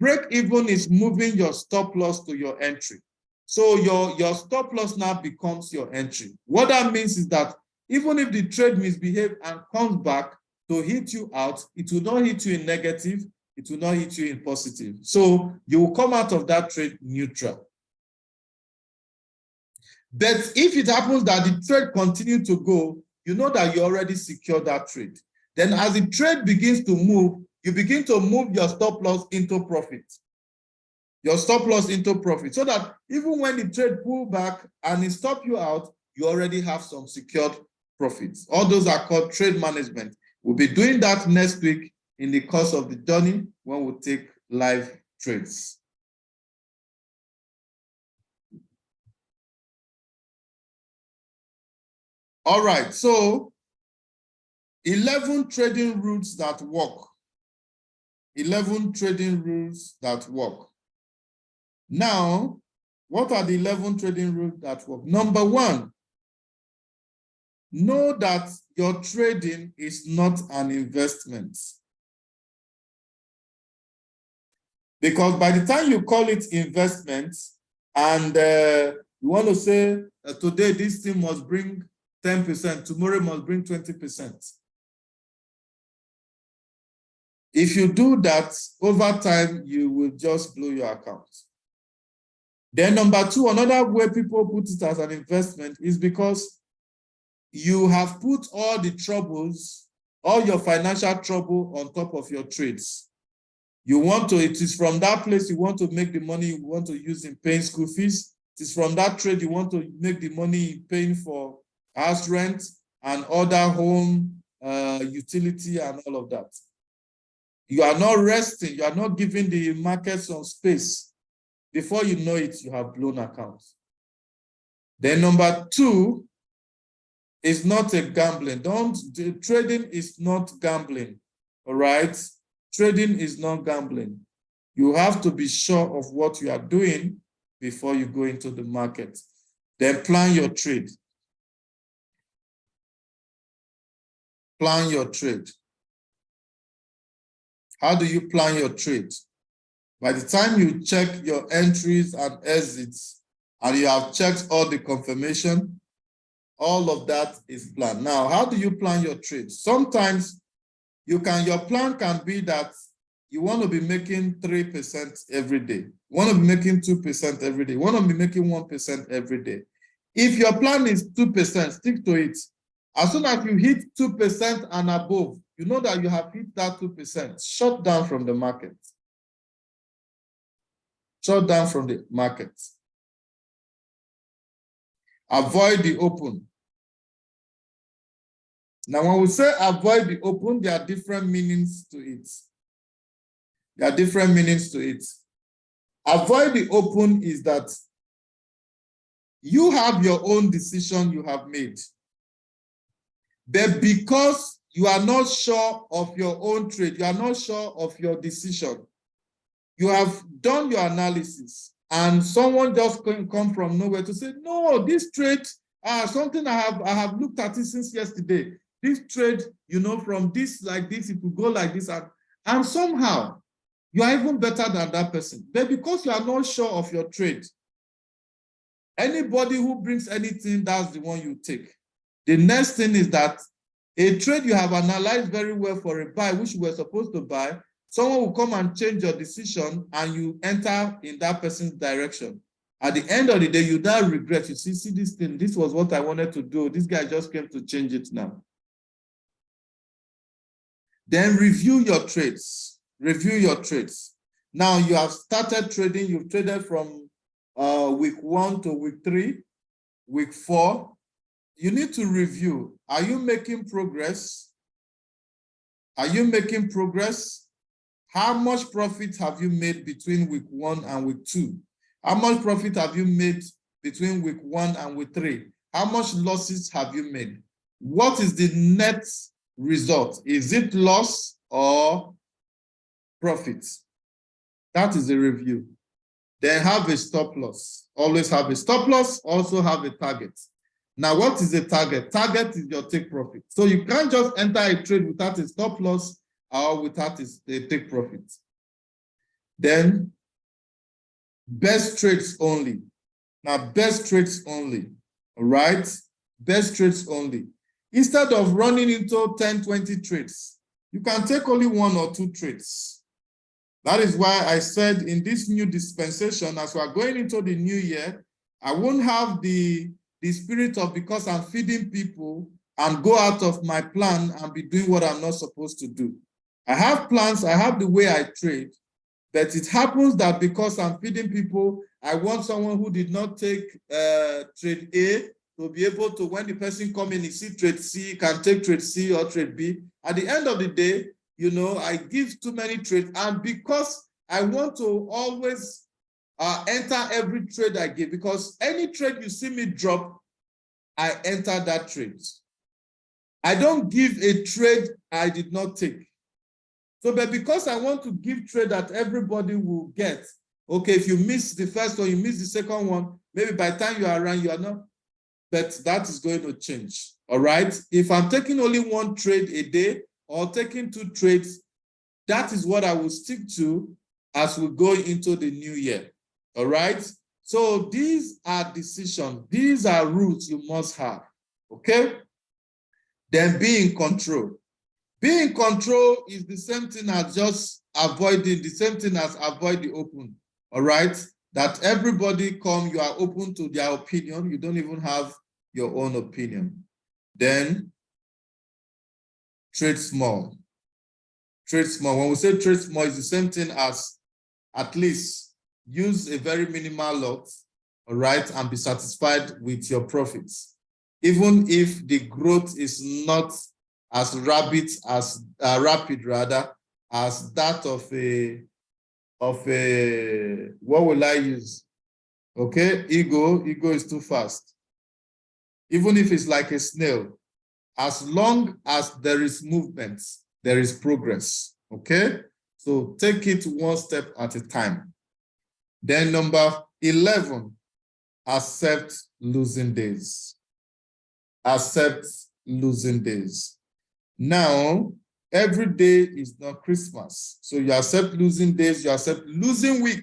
Break even is moving your stop loss to your entry. So your stop loss now becomes your entry. What that means is that even if the trade misbehaves and comes back to hit you out, it will not hit you in negative, it will not hit you in positive. So you will come out of that trade neutral. But if it happens that the trade continues to go, you know that you already secured that trade. Then as the trade begins to move, you begin to move your stop loss into profit. Your stop loss into profit, so that even when the trade pull back and it stop you out, you already have some secured profits. All those are called trade management. We'll be doing that next week in the course of the journey when we take live trades. All right, so 11 trading rules that work. 11 trading rules that work. Now, what are the 11 trading rules that work? Number 1, know that your trading is not an investment. Because by the time you call it investment and you want to say, today this thing must bring 10%, tomorrow must bring 20%. If you do that, over time, you will just blow your account. Then number 2, another way people put it as an investment is because you have put all the troubles, all your financial trouble on top of your trades. You want to, it is from that place you want to make the money you want to use in paying school fees. It is from that trade you want to make the money in paying for house rent and other home utility and all of that. You are not resting. You are not giving the market some space. Before you know it, you have blown accounts. Then number 2 is not a gambling. Trading is not gambling, all right? Trading is not gambling. You have to be sure of what you are doing before you go into the market. Then plan your trade. Plan your trade. How do you plan your trade? By the time you check your entries and exits, and you have checked all the confirmation, all of that is planned. Now, how do you plan your trade? Sometimes your plan can be that you want to be making 3% every day. You want to be making 2% every day. You want to be making 1% every day. If your plan is 2%, stick to it. As soon as you hit 2% and above, you know that you have hit that 2%. Shut down from the market. Shut down from the market. Avoid the open. Now, when we say avoid the open, there are different meanings to it. There are different meanings to it. Avoid the open is that you have your own decision you have made. But because you are not sure of your own trade, you are not sure of your decision, you have done your analysis, and someone just can come from nowhere to say, no, this trade, something I have looked at it since yesterday. This trade, you know, from this like this, it could go like this, and somehow you are even better than that person. But because you are not sure of your trade, anybody who brings anything, that's the one you take. The next thing is that a trade you have analyzed very well for a buy, which you were supposed to buy, someone will come and change your decision and you enter in that person's direction. At the end of the day, you now regret. You see this thing, this was what I wanted to do. This guy just came to change it now. Then review your trades. Review your trades. Now you have started trading. You've traded from week 1 to week 3, week 4. You need to review. Are you making progress? Are you making progress? How much profit have you made between week 1 and week 2? How much profit have you made between week 1 and week 3? How much losses have you made? What is the net result? Is it loss or profit? That is a review. Then have a stop loss. Always have a stop loss, also have a target. Now, what is a target? Target is your take profit. So you can't just enter a trade without a stop loss or without a take profit. Then best trades only. Now, best trades only, all right? Best trades only. Instead of running into 10, 20 trades, you can take only 1 or 2 trades. That is why I said in this new dispensation, as we are going into the new year, I won't have the spirit of because I'm feeding people and go out of my plan and be doing what I'm not supposed to do. I have plans, I have the way I trade, but it happens that because I'm feeding people, I want someone who did not take trade A to be able to, when the person comes in, he see trade C, can take trade C or trade B. At the end of the day, you know, I give too many trades, and because I want to always enter every trade I give, because any trade you see me drop, I enter that trade. I don't give a trade I did not take. So, but because I want to give trade that everybody will get, okay, if you miss the first one, you miss the second one, maybe by the time you are around, you are not, but that is going to change, all right? If I'm taking only 1 trade a day or taking 2 trades, that is what I will stick to as we go into the new year, all right? So these are decisions, these are rules you must have, okay? Then be in control. Be in control is the same thing as just avoiding, the same thing as avoid the open, all right? That everybody come, you are open to their opinion, you don't even have your own opinion. Then trade small. Trade small. When we say trade small, it's the same thing as at least use a very minimal lot, all right, and be satisfied with your profits. Even if the growth is not as rapid as as that of a what will I use? Okay, ego is too fast. Even if it's like a snail, as long as there is movement, there is progress. Okay, so take it 1 step at a time. Then number 11, accept losing days. Accept losing days. Now, every day is not Christmas. So you accept losing days, you accept losing week,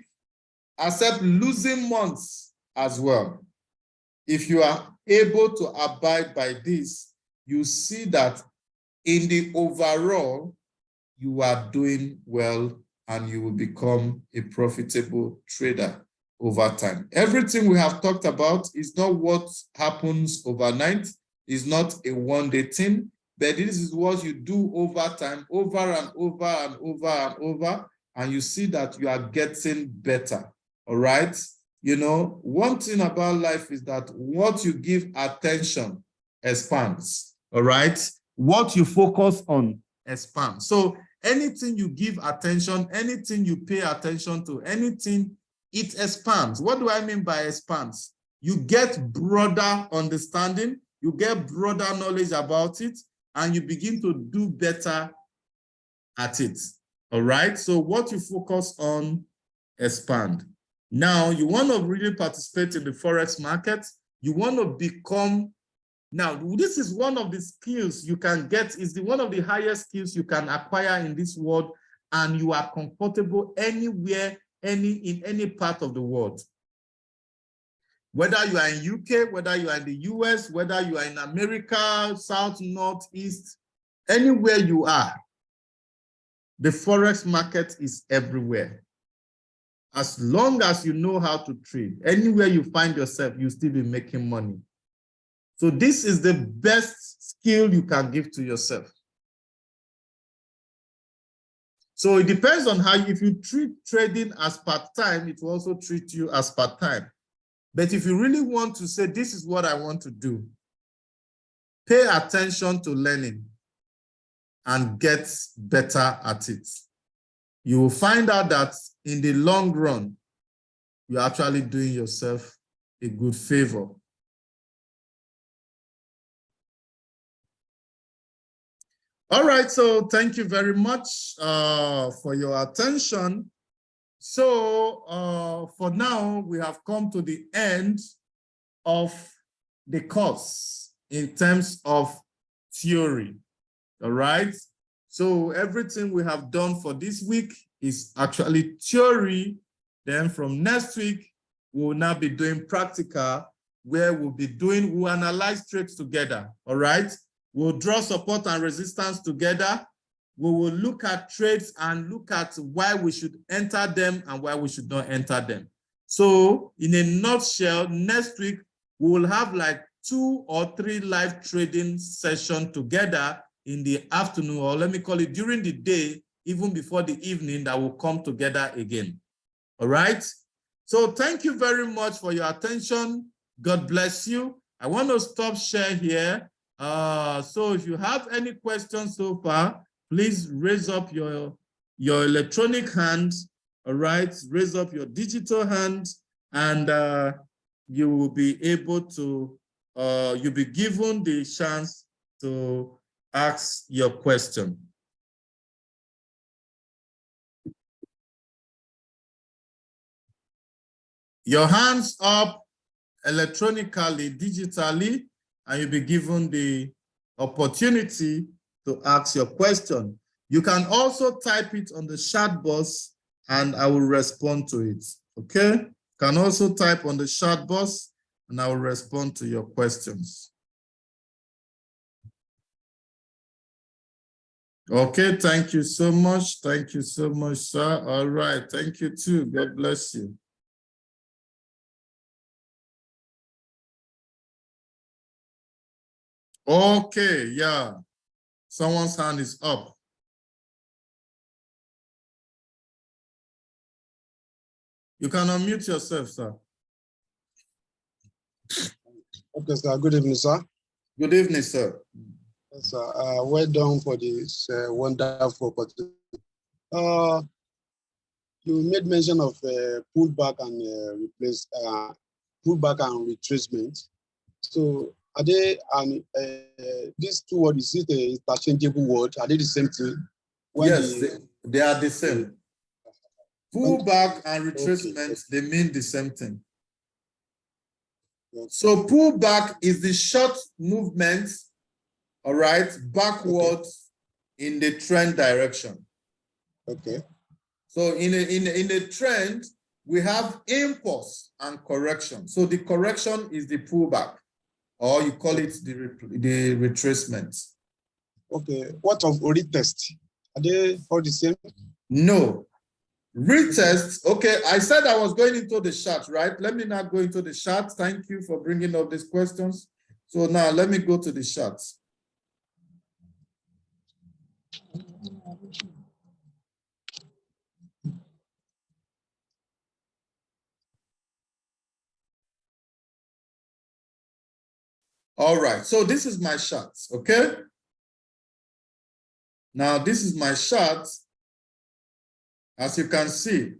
accept losing months as well. If you are able to abide by this, you see that in the overall, you are doing well and you will become a profitable trader over time. Everything we have talked about is not what happens overnight, it's not a one-day thing, but this is what you do over time, over and over and over and over, and you see that you are getting better, all right? You know, one thing about life is that what you give attention expands, all right? What you focus on expands. So anything you give attention, anything you pay attention to, anything, it expands. What do I mean by expands? You get broader understanding, you get broader knowledge about it, and you begin to do better at it. All right. So what you focus on, expand. Now, you want to really participate in the Forex market. You want to become, now, this is one of the skills you can get, is one of the highest skills you can acquire in this world, and you are comfortable anywhere, in any part of the world. Whether you are in UK, whether you are in the US, whether you are in America, South, North, East, anywhere you are, the Forex market is everywhere. As long as you know how to trade, anywhere you find yourself, you'll still be making money. So this is the best skill you can give to yourself. So it depends on how, if you treat trading as part-time, it will also treat you as part-time. But if you really want to say, this is what I want to do, pay attention to learning and get better at it. You will find out that in the long run, you're actually doing yourself a good favor. All right, so thank you very much for your attention. So for now, we have come to the end of the course in terms of theory. All right, so everything we have done for this week is actually theory. Then from next week, we will now be doing practical, where we'll analyze trades together. All right, we'll draw support and resistance together. We will look at trades and look at why we should enter them and why we should not enter them. So in a nutshell, next week, we will have like 2 or 3 live trading sessions together in the afternoon, or let me call it during the day, even before the evening, that will come together again. All right. So thank you very much for your attention. God bless you. I want to stop share here. So if you have any questions so far, please raise up your electronic hand. All right. Raise up your digital hand, and you will be able to, you'll be given the chance to ask your question. Your hands up electronically, digitally, and you'll be given the opportunity to ask your question. You can also type it on the chat box and I will respond to it. Okay? You can also type on the chat box and I will respond to your questions. Okay, thank you so much. Thank you so much, sir. All right, thank you too. God bless you. Okay, yeah. Someone's hand is up. You can unmute yourself, sir. Okay, sir. Good evening, sir. Good evening, sir. Yes, sir. Well done for this wonderful opportunity. You made mention of pullback and pullback and retracement. So are they these two words, is it an interchangeable word? Are they the same thing? Yes, they are the same. Pullback and retracement, okay, they mean the same thing. Okay. So pullback is the short movement, all right, backwards, okay, in the trend direction. Okay. So in a trend, we have impulse and correction. So the correction is the pullback, or you call it the retracement. Okay. What of retest? Are they all the same? No. Retest, okay, I said I was going into the chart, right? Let me not go into the chart. Thank you for bringing up these questions. So now let me go to the chart. All right, so this is my chart, okay? Now, this is my chart. As you can see,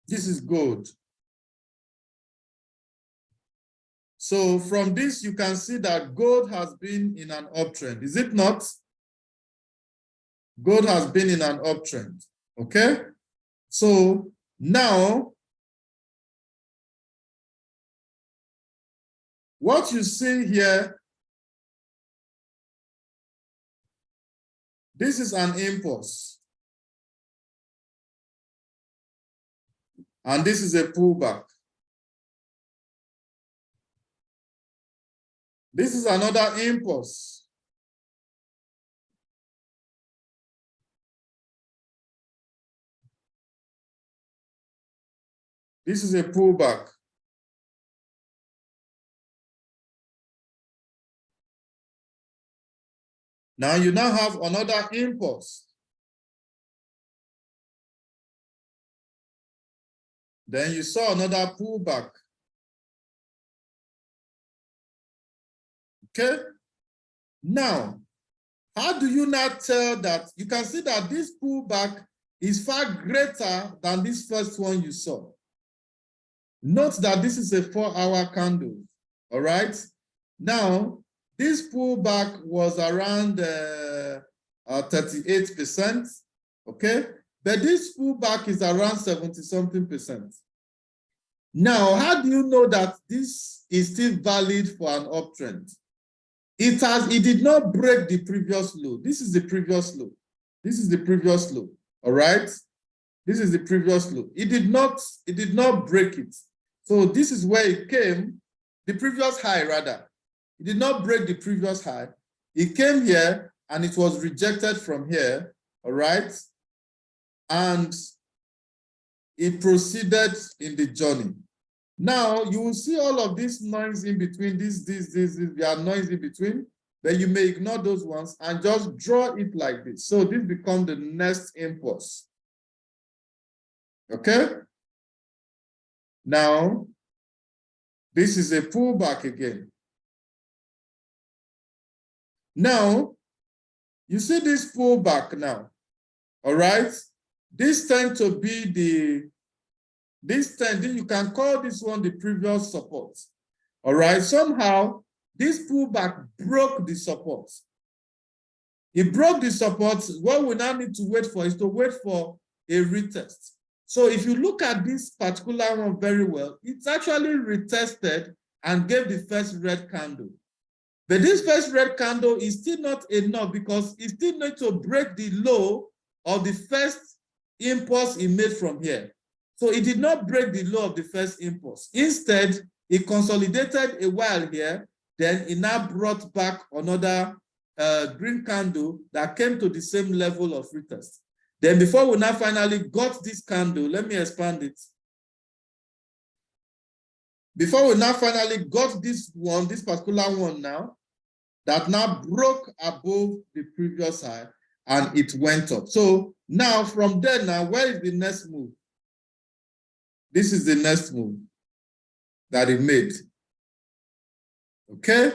this is gold. So from this, you can see that gold has been in an uptrend. Is it not? Gold has been in an uptrend. Okay? So now, what you see here, this is an impulse. And this is a pullback. This is another impulse. This is a pullback. Now you now have another impulse. Then you saw another pullback. Okay? Now, how do you not tell that? You can see that this pullback is far greater than this first one you saw. Note that this is a 4-hour candle, all right? Now, this pullback was around 38%, okay? But this pullback is around 70-something%. Now, how do you know that this is still valid for an uptrend? It did not break the previous low. This is the previous low. This is the previous low, all right? This is the previous low. It did not break it. So this is where it came, the previous high rather. It did not break the previous high. It came here and it was rejected from here, all right? And it proceeded in the journey. Now you will see all of this noise in between, there are noise in between, but you may ignore those ones and just draw it like this. So this becomes the next impulse. Okay? Now, this is a pullback again. Now, you see this pullback now, all right? This tends to be you can call this one the previous support, all right? Somehow, this pullback broke the support. It broke the support. What we now need to wait for is to wait for a retest. So if you look at this particular one very well, it's actually retested and gave the first red candle. But this first red candle is still not enough because it still needs to break the low of the first impulse it made from here. So it did not break the low of the first impulse. Instead, it consolidated a while here, then it now brought back another green candle that came to the same level of retest. Then before we now finally got this candle, let me expand it. Before we now finally got this one, this particular one now, that now broke above the previous high and it went up. So now from there now, where is the next move? This is the next move that it made. Okay?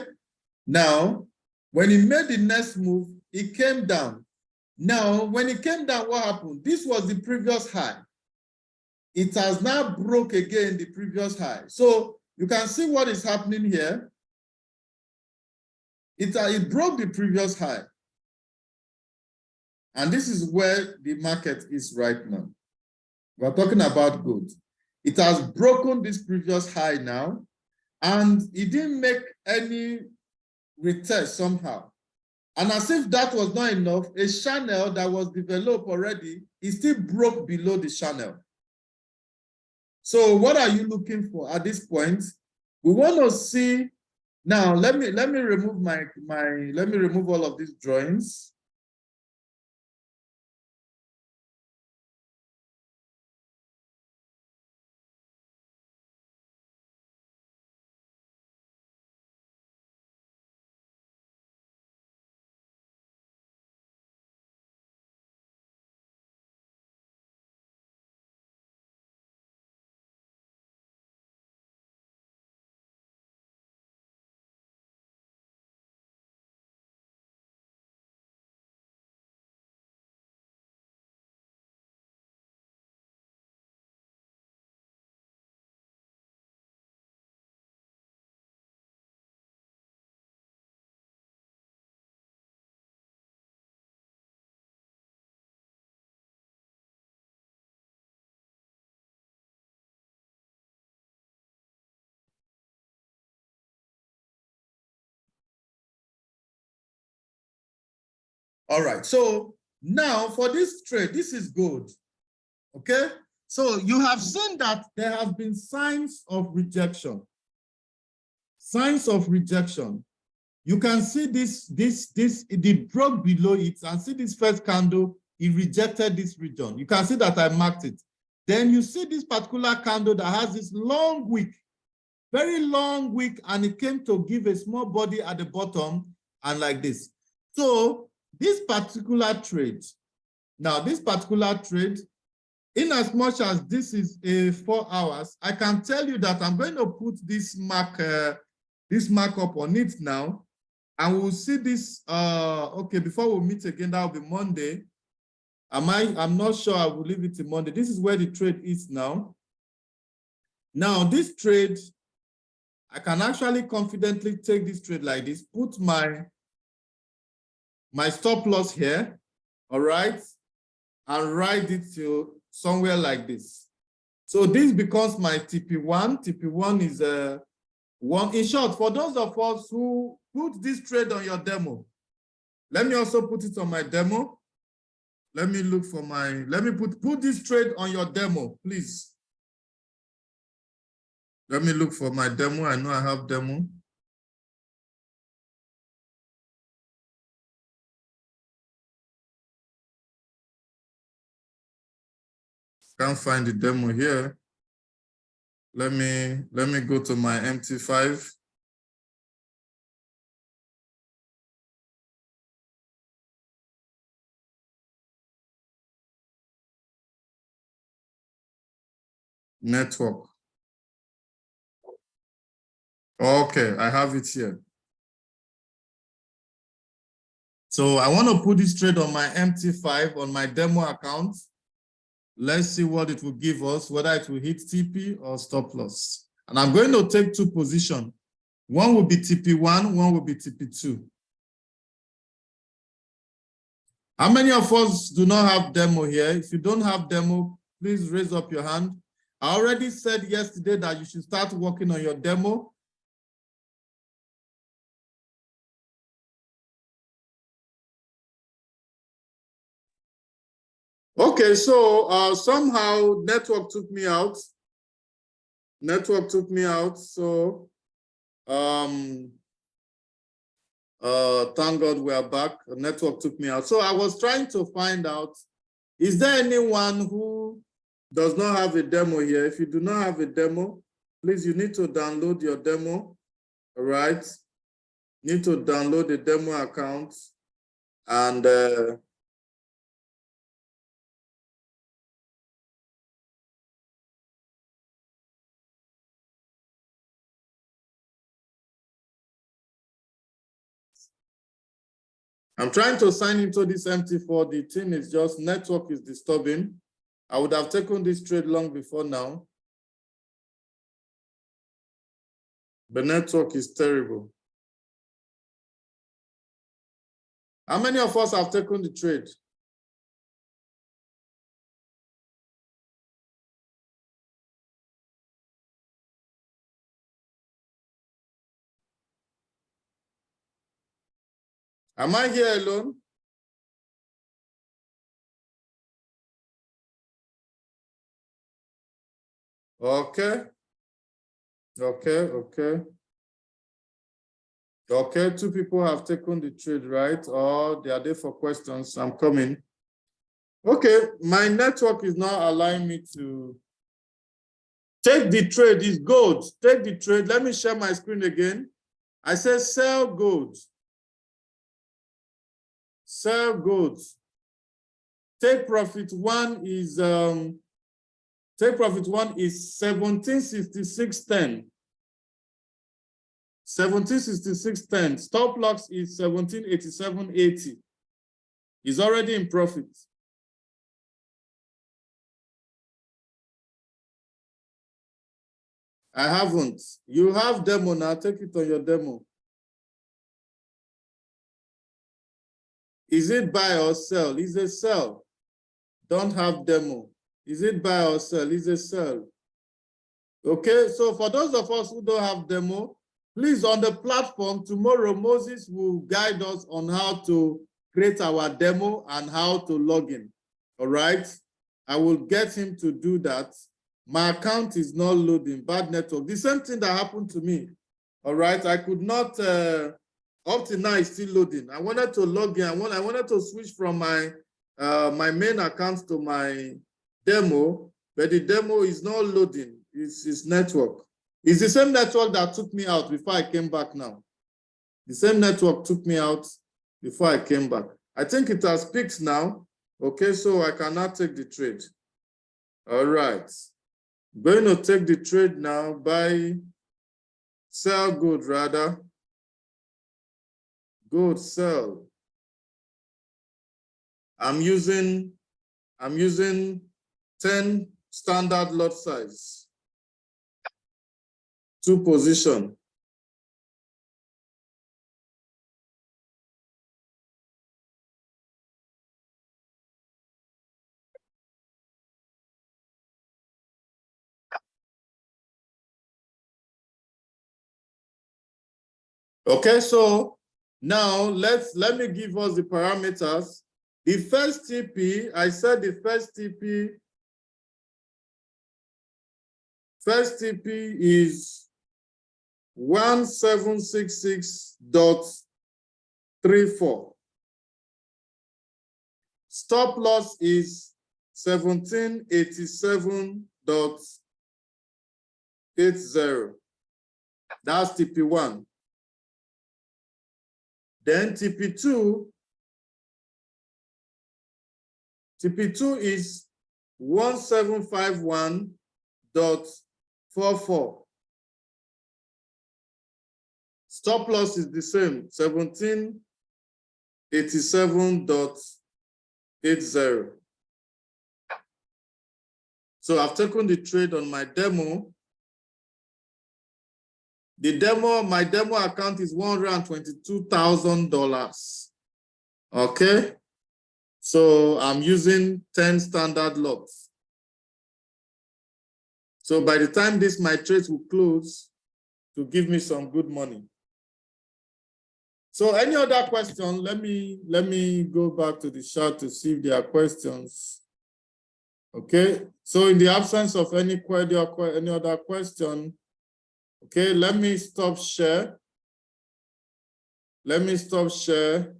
Now, when it made the next move, it came down. Now, when it came down, what happened? This was the previous high. It has now broke again the previous high. So you can see what is happening here. It broke the previous high. And this is where the market is right now. We're talking about gold. It has broken this previous high now, and it didn't make any retest somehow. And as if that was not enough, a channel that was developed already, it still broke below the channel. So what are you looking for at this point? We want to see. Now let me remove let me remove all of these drawings. All right, so now for this trade, this is good, okay? So you have seen that there have been signs of rejection. Signs of rejection. You can see it broke below it, and see this first candle, it rejected this region. You can see that I marked it. Then you see this particular candle that has this long wick, very long wick, and it came to give a small body at the bottom and like this. So this particular trade, now this particular trade, in as much as this is a 4 hours, I can tell you that I'm going to put this markup on it now, and we'll see this. Okay, before we meet again, that will be Monday. I'm not sure. I will leave it to Monday. This is where the trade is now. Now this trade, I can actually confidently take this trade like this, put my stop loss here, all right, and write it to somewhere like this. So this becomes my TP1. TP1 is one. In short, for those of us who put this trade on your demo, let me also put it on my demo. Let me look for let me put this trade on your demo, please. Let me look for my demo. I know I have demo. Can't find the demo here. Let me go to my MT5. Network. Okay, I have it here. So I want to put this trade on my MT5 on my demo account. Let's see what it will give us, whether it will hit TP or stop loss. And I'm going to take 2 positions. One will be TP1, one will be TP2. How many of us do not have demo here? If you don't have demo, please raise up your hand. I already said yesterday that you should start working on your demo. Okay, so somehow network took me out. Network took me out, so thank God we are back. Network took me out. So I was trying to find out, is there anyone who does not have a demo here? If you do not have a demo, please, you need to download your demo, all right? You need to download the demo account, and I'm trying to sign into this MT4. The thing is just network is disturbing. I would have taken this trade long before now. The network is terrible. How many of us have taken the trade? Am I here alone? Okay. Okay. 2 people have taken the trade, right? Or they are there for questions. I'm coming. Okay, my network is not allowing me to take the trade. It's gold. Take the trade. Let me share my screen again. I say sell gold. Sell gold. Take profit one is 1766.10. 1766.10. Stop loss is 1787.80. Is already in profit. I haven't. You have demo now. Take it on your demo. Is it buy or sell? Is a sell. Don't have demo. Is it buy or sell? Is a sell. Okay, so for those of us who don't have demo, please on the platform tomorrow, Moses will guide us on how to create our demo and how to log in. All right. I will get him to do that. My account is not loading, bad network. The same thing that happened to me. All right. I could not, up to now it's still loading. I wanted to log in. I wanted to switch from my my main account to my demo, but the demo is not loading. It's network. It's the same network that took me out before I came back now. The same network took me out before I came back. I think it has peaked now. Okay, so I cannot take the trade. All right. I'm going to take the trade now. Buy, sell good rather. Good, sell. I'm using 10 standard lot size. 2 position. Okay, so now let me give us the parameters. The first TP, I said the first TP is 1766.34. Stop loss is 1787.80. That's TP1. Then TP2 is 1751.44. Stop loss is the same, 1787.80. So I've taken the trade on my demo. My demo account is $122,000. Okay. So I'm using 10 standard lots. So by the time my trades will close, to give me some good money. So any other question? Let me go back to the chart to see if there are questions. Okay. So in the absence of any query or any other question, okay, let me stop share. Let me stop share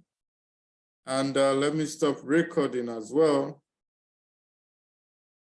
and let me stop recording as well.